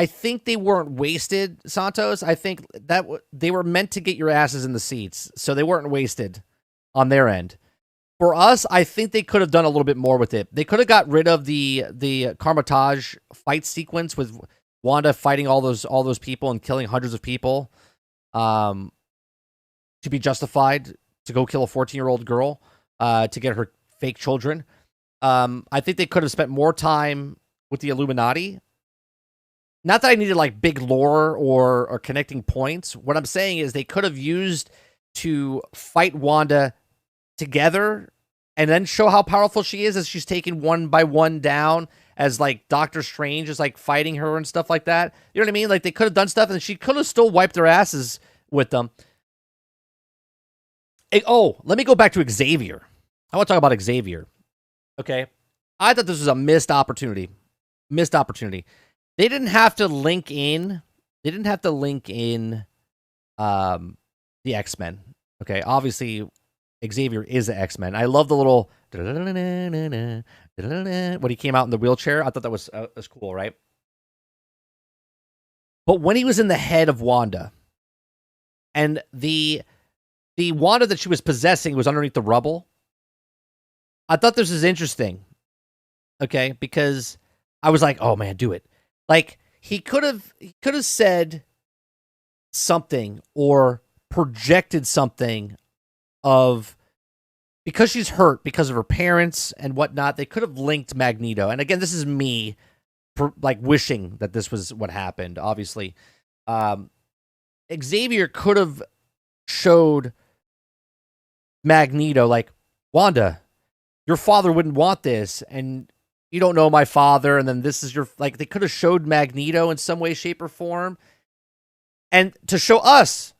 think they weren't wasted, Santos. I think that they were meant to get your asses in the seats, so they weren't wasted on their end. For us, I think they could have done a little bit more with it. They could have got rid of the Carmitage fight sequence with Wanda fighting all those people and killing hundreds of people, to be justified to go kill a 14-year-old girl, to get her fake children. I think they could have spent more time with the Illuminati. Not that I needed like big lore or connecting points. What I'm saying is they could have used to fight Wanda together and then show how powerful she is as she's taken one by one down, as like Doctor Strange is like fighting her and stuff like that. You know what I mean? Like they could have done stuff and she could have still wiped their asses with them. Oh, let me go back to Xavier. I want to talk about Xavier. Okay. I thought this was a missed opportunity. Missed opportunity. They didn't have to link in. They didn't have to link in the X-Men. Okay. Obviously, Xavier is the X-Men. I love the little when he came out in the wheelchair. I thought that was cool, right? But when he was in the head of Wanda, and the Wanda that she was possessing was underneath the rubble, I thought this was interesting. Okay, because I was like, "Oh man, do it!" Like he could have said something or projected something of, because she's hurt because of her parents and whatnot. They could have linked Magneto, and again, this is me like wishing that this was what happened. Obviously, Xavier could have showed Magneto like, Wanda, your father wouldn't want this, and you don't know my father, and then this is your, like, they could have showed Magneto in some way, shape, or form, and to show us,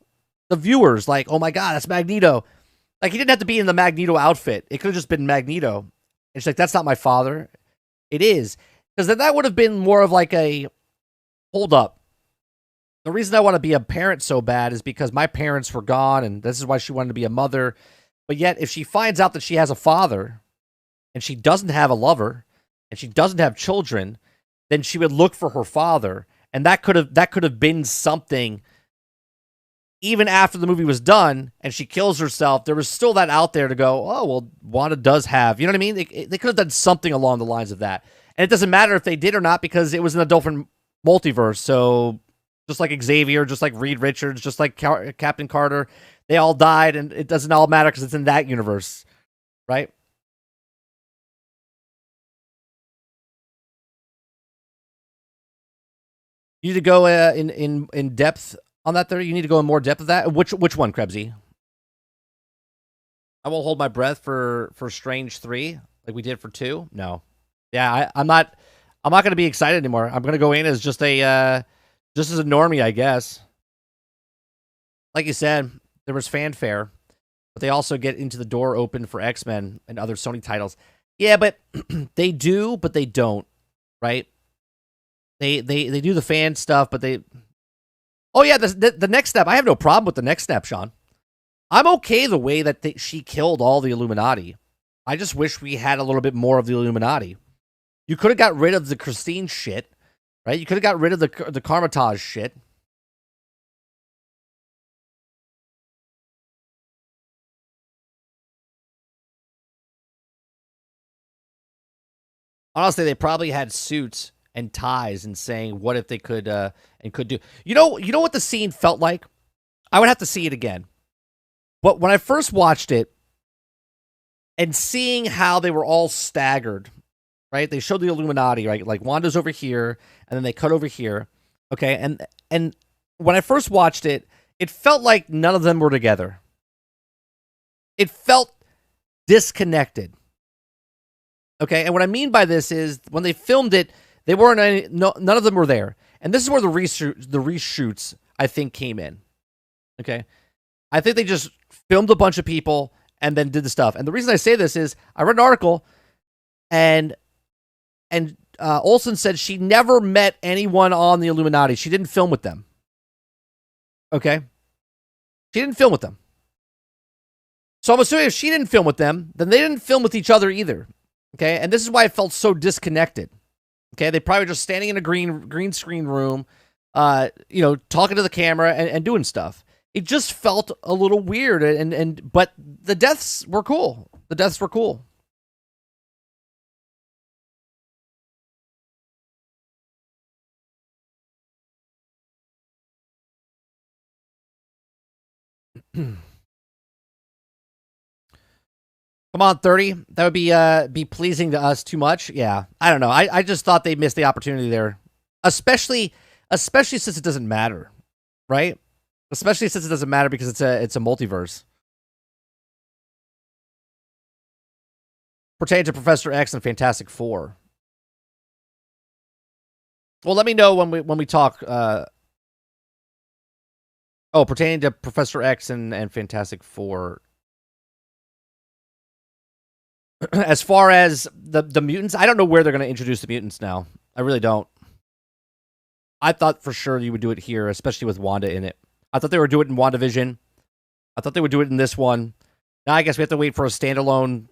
the viewers, like, oh my god, that's Magneto. Like, he didn't have to be in the Magneto outfit. It could have just been Magneto. And she's like, that's not my father. It is. Because then that would have been more of like a, hold up. The reason I want to be a parent so bad is because my parents were gone, and this is why she wanted to be a mother. But yet, if she finds out that she has a father, and she doesn't have a lover, and she doesn't have children, then she would look for her father, and that could have been something. Even after the movie was done and she kills herself, there was still that out there to go, oh well, Wanda does have, you know what I mean? They could have done something along the lines of that, and it doesn't matter if they did or not because it was in a different multiverse. So just like Xavier, just like Reed Richards, just like Captain Carter, they all died, and it doesn't all matter because it's in that universe, right? You need to go in depth on that theory. You need to go in more depth of that. Which one, Krebsy? I won't hold my breath for Strange 3 like we did for 2. No. Yeah, I'm not going to be excited anymore. I'm going to go in as just a just as a normie, I guess. Like you said, there was fanfare, but they also get into the door open for X-Men and other Sony titles. Yeah, but they do, but they don't, right? They do the fan stuff, but they. Oh yeah, the next step. I have no problem with the next step, Sean. I'm okay the way that she killed all the Illuminati. I just wish we had a little bit more of the Illuminati. You could have got rid of the Christine shit, right? You could have got rid of the Carmitage shit. Honestly, they probably had suits and ties and saying what if they could and could do. You know what the scene felt like? I would have to see it again. But when I first watched it and seeing how they were all staggered, right? They showed the Illuminati, right? Like Wanda's over here, and then they cut over here. Okay, and when I first watched it, it felt like none of them were together. It felt disconnected. Okay, and what I mean by this is when they filmed it, they weren't none of them were there, and this is where the reshoots I think came in. Okay, I think they just filmed a bunch of people and then did the stuff. And the reason I say this is I read an article, and Olsen said she never met anyone on the Illuminati. She didn't film with them. Okay, she didn't film with them. So I'm assuming if she didn't film with them, then they didn't film with each other either. Okay, and this is why it felt so disconnected. Okay, they probably just standing in a green screen room, talking to the camera and doing stuff. It just felt a little weird, but the deaths were cool. The deaths were cool. Come on, 30. That would be pleasing to us too much. Yeah, I don't know. I just thought they missed the opportunity there, especially since it doesn't matter, right? Especially since it doesn't matter because it's a multiverse. Pertaining to Professor X and Fantastic Four. Well, let me know when we talk. Pertaining to Professor X and Fantastic Four. As far as the mutants, I don't know where they're going to introduce the mutants now. I really don't. I thought for sure you would do it here, especially with Wanda in it. I thought they would do it in WandaVision. I thought they would do it in this one. Now I guess we have to wait for a standalone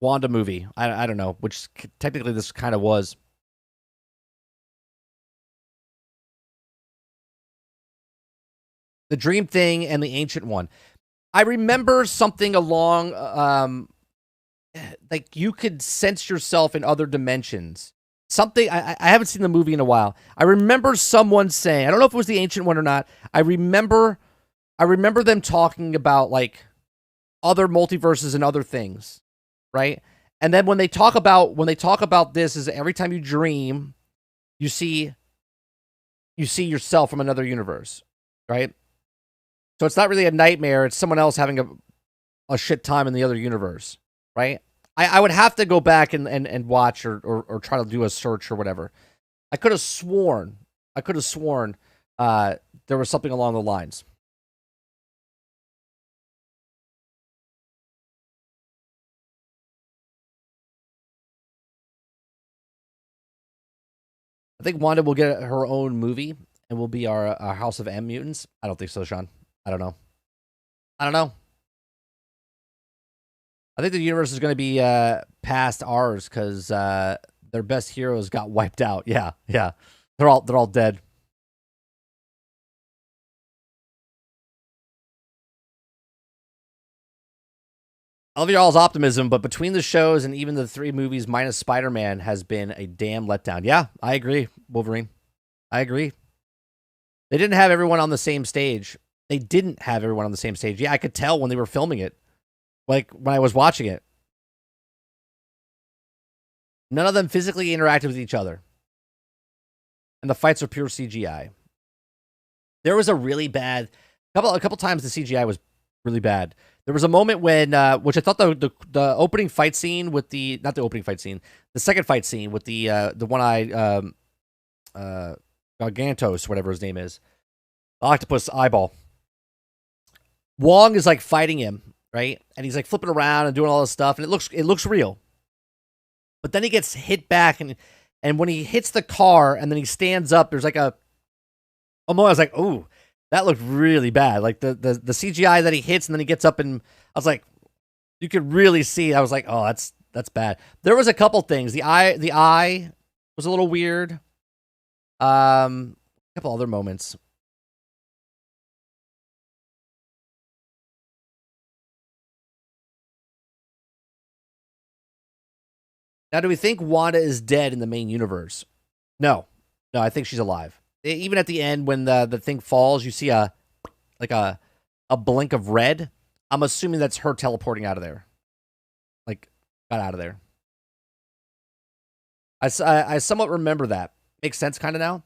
Wanda movie. I don't know, which technically this kind of was. The Dream Thing and the Ancient One. I remember something along, like you could sense yourself in other dimensions. Something, I haven't seen the movie in a while. I remember someone saying, I don't know if it was the Ancient One or not. I remember them talking about like other multiverses and other things, right? And then when they talk about this, is every time you dream, you see yourself from another universe, right? So it's not really a nightmare. It's someone else having a shit time in the other universe, right? I would have to go back and watch or try to do a search or whatever. I could have sworn there was something along the lines. I think Wanda will get her own movie and will be our House of M mutants. I don't think so, Sean. I don't know. I think the universe is going to be past ours because their best heroes got wiped out. Yeah. They're all dead. I love y'all's optimism, but between the shows and even the 3 movies minus Spider-Man has been a damn letdown. Yeah, I agree, Wolverine. I agree. They didn't have everyone on the same stage. Yeah, I could tell when they were filming it. Like, when I was watching it. None of them physically interacted with each other. And the fights are pure CGI. There was a really bad... A couple times the CGI was really bad. There was a moment when, which I thought the opening fight scene with the... Not the opening fight scene. The second fight scene with the one-eyed... Gargantos, whatever his name is. The octopus eyeball. Wong is, like, fighting him, right? And he's, like, flipping around and doing all this stuff. And it looks real. But then he gets hit back, and when he hits the car and then he stands up, there's like a moment I was like, oh, that looked really bad. Like the CGI that he hits and then he gets up, and I was like, you could really see. I was like, oh, that's bad. There was a couple things. The eye was a little weird. A couple other moments. Now, do we think Wanda is dead in the main universe? No, no, I think she's alive. Even at the end when the thing falls, you see a like a blink of red. I'm assuming that's her teleporting out of there. Like, got out of there. I somewhat remember that. Makes sense kind of now.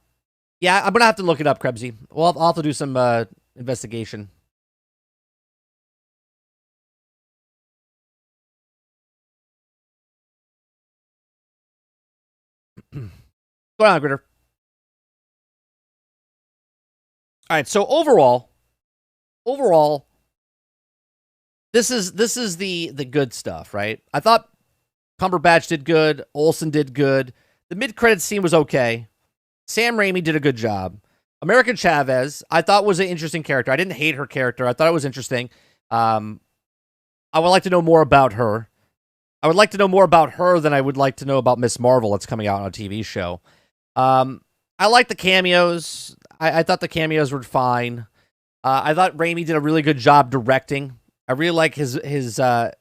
Yeah, I'm going to have to look it up, Krebsy. Well, I'll have to do some investigation. Go on, Gritter. All right, so overall, this is the good stuff, right? I thought Cumberbatch did good. Olsen did good. The mid-credit scene was okay. Sam Raimi did a good job. American Chavez, I thought was an interesting character. I didn't hate her character. I thought it was interesting. I would like to know more about her. I would like to know more about her than I would like to know about Miss Marvel that's coming out on a TV show. I like the cameos. I thought the cameos were fine. I thought Raimi did a really good job directing. I really like his the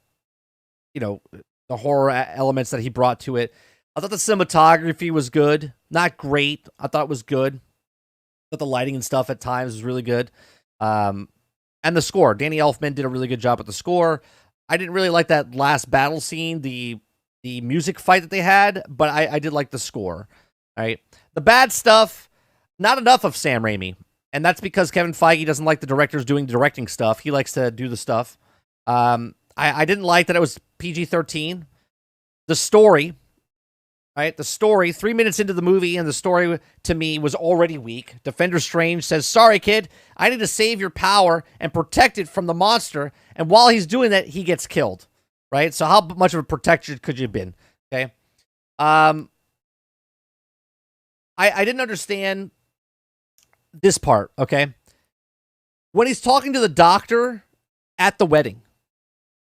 horror elements that he brought to it. I thought the cinematography was good. Not great. I thought it was good. But the lighting and stuff at times was really good. And the score. Danny Elfman did a really good job with the score. I didn't really like that last battle scene, the music fight that they had, but I did like the score. All right. The bad stuff, not enough of Sam Raimi. And that's because Kevin Feige doesn't like the directors doing the directing stuff. He likes to do the stuff. I didn't like that it was PG-13. The story, right? The story, 3 minutes into the movie, and the story to me was already weak. Defender Strange says, "Sorry, kid, I need to save your power and protect it from the monster." And while he's doing that, he gets killed, right? So how much of a protection could you have been? Okay. I didn't understand this part, okay? When he's talking to the doctor at the wedding,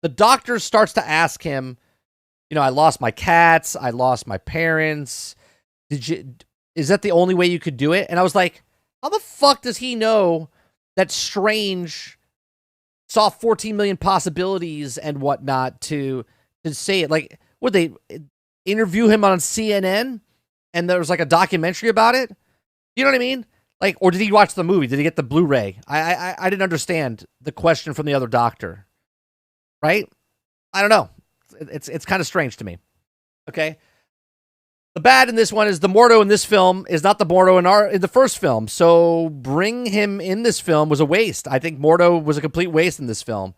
the doctor starts to ask him, I lost my cats, I lost my parents. Is that the only way you could do it? And I was like, how the fuck does he know that Strange saw 14 million possibilities and whatnot to say it? Like, would they interview him on CNN and there was like a documentary about it? You know what I mean? Like, or did he watch the movie? Did he get the Blu-ray? I didn't understand the question from the other doctor. Right? I don't know. It's kind of strange to me. Okay? The bad in this one is the Mordo in this film is not the Mordo in the first film. So bring him in this film was a waste. I think Mordo was a complete waste in this film.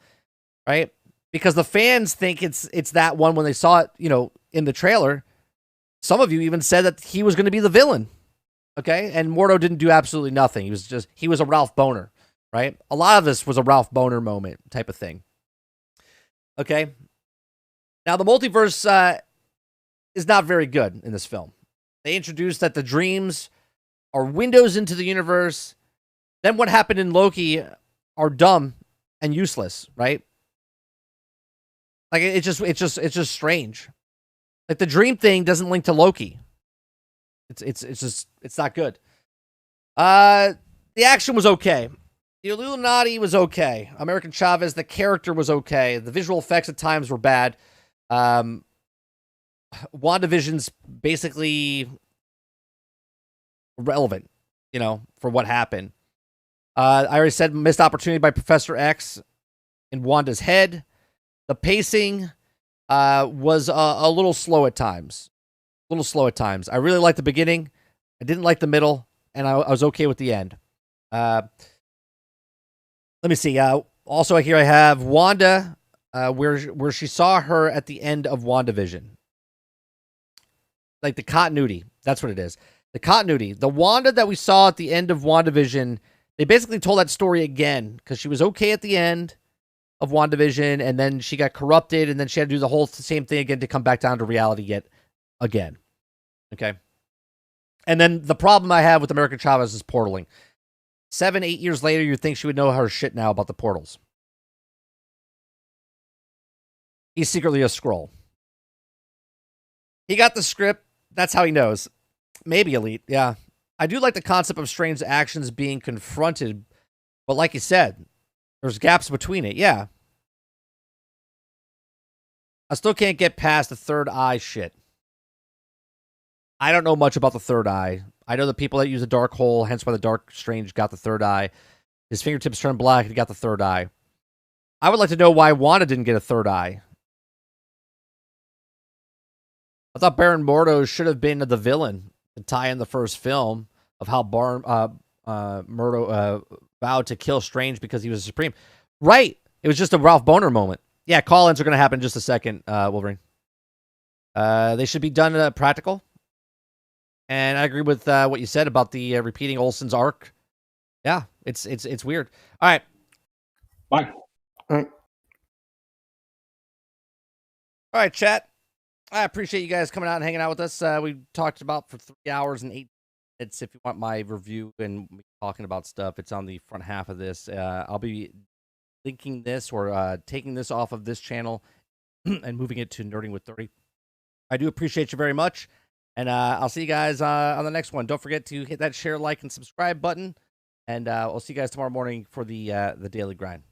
Right? Because the fans think it's that one when they saw it, in the trailer. Some of you even said that he was going to be the villain. Okay? And Mordo didn't do absolutely nothing. He was a Ralph Boner, right? A lot of this was a Ralph Boner moment type of thing. Okay? Now, the multiverse is not very good in this film. They introduced that the dreams are windows into the universe. Then what happened in Loki are dumb and useless, right? Like, it's just strange. Like, the dream thing doesn't link to Loki. It's not good. The action was okay. The Illuminati was okay. American Chavez, the character was okay. The visual effects at times were bad. WandaVision's basically irrelevant, for what happened. I already said missed opportunity by Professor X in Wanda's head. The pacing was a little slow at times. I really liked the beginning. I didn't like the middle, and I was okay with the end. Let me see. Also, here I have Wanda, where she saw her at the end of WandaVision. Like the continuity. That's what it is. The continuity. The Wanda that we saw at the end of WandaVision, they basically told that story again because she was okay at the end of WandaVision, and then she got corrupted, and then she had to do the whole same thing again to come back down to reality yet again. Okay? And then the problem I have with American Chavez is portaling. 7-8 years later, you'd think she would know her shit now about the portals. He's secretly a Skrull. He got the script. That's how he knows. Maybe Elite, yeah. I do like the concept of Strange's actions being confronted, but like you said, there's gaps between it, yeah. I still can't get past the third eye shit. I don't know much about the third eye. I know the people that use a dark hole, hence why the Dark Strange got the third eye. His fingertips turned black and he got the third eye. I would like to know why Wanda didn't get a third eye. I thought Baron Mordo should have been the villain to tie in the first film of how Mordo vowed to kill Strange because he was supreme. Right. It was just a Ralph Boner moment. Yeah, call-ins are going to happen in just a second, Wolverine. They should be done practical. And I agree with what you said about the repeating Olsen's arc. Yeah, it's weird. All right. Bye. All right. All right, chat. I appreciate you guys coming out and hanging out with us. We talked about for 3 hours and 8 minutes. If you want my review and me talking about stuff, it's on the front half of this. I'll be linking this or taking this off of this channel and moving it to Nerding with 30. I do appreciate you very much. And I'll see you guys on the next one. Don't forget to hit that share, like, and subscribe button. And we'll see you guys tomorrow morning for the daily grind.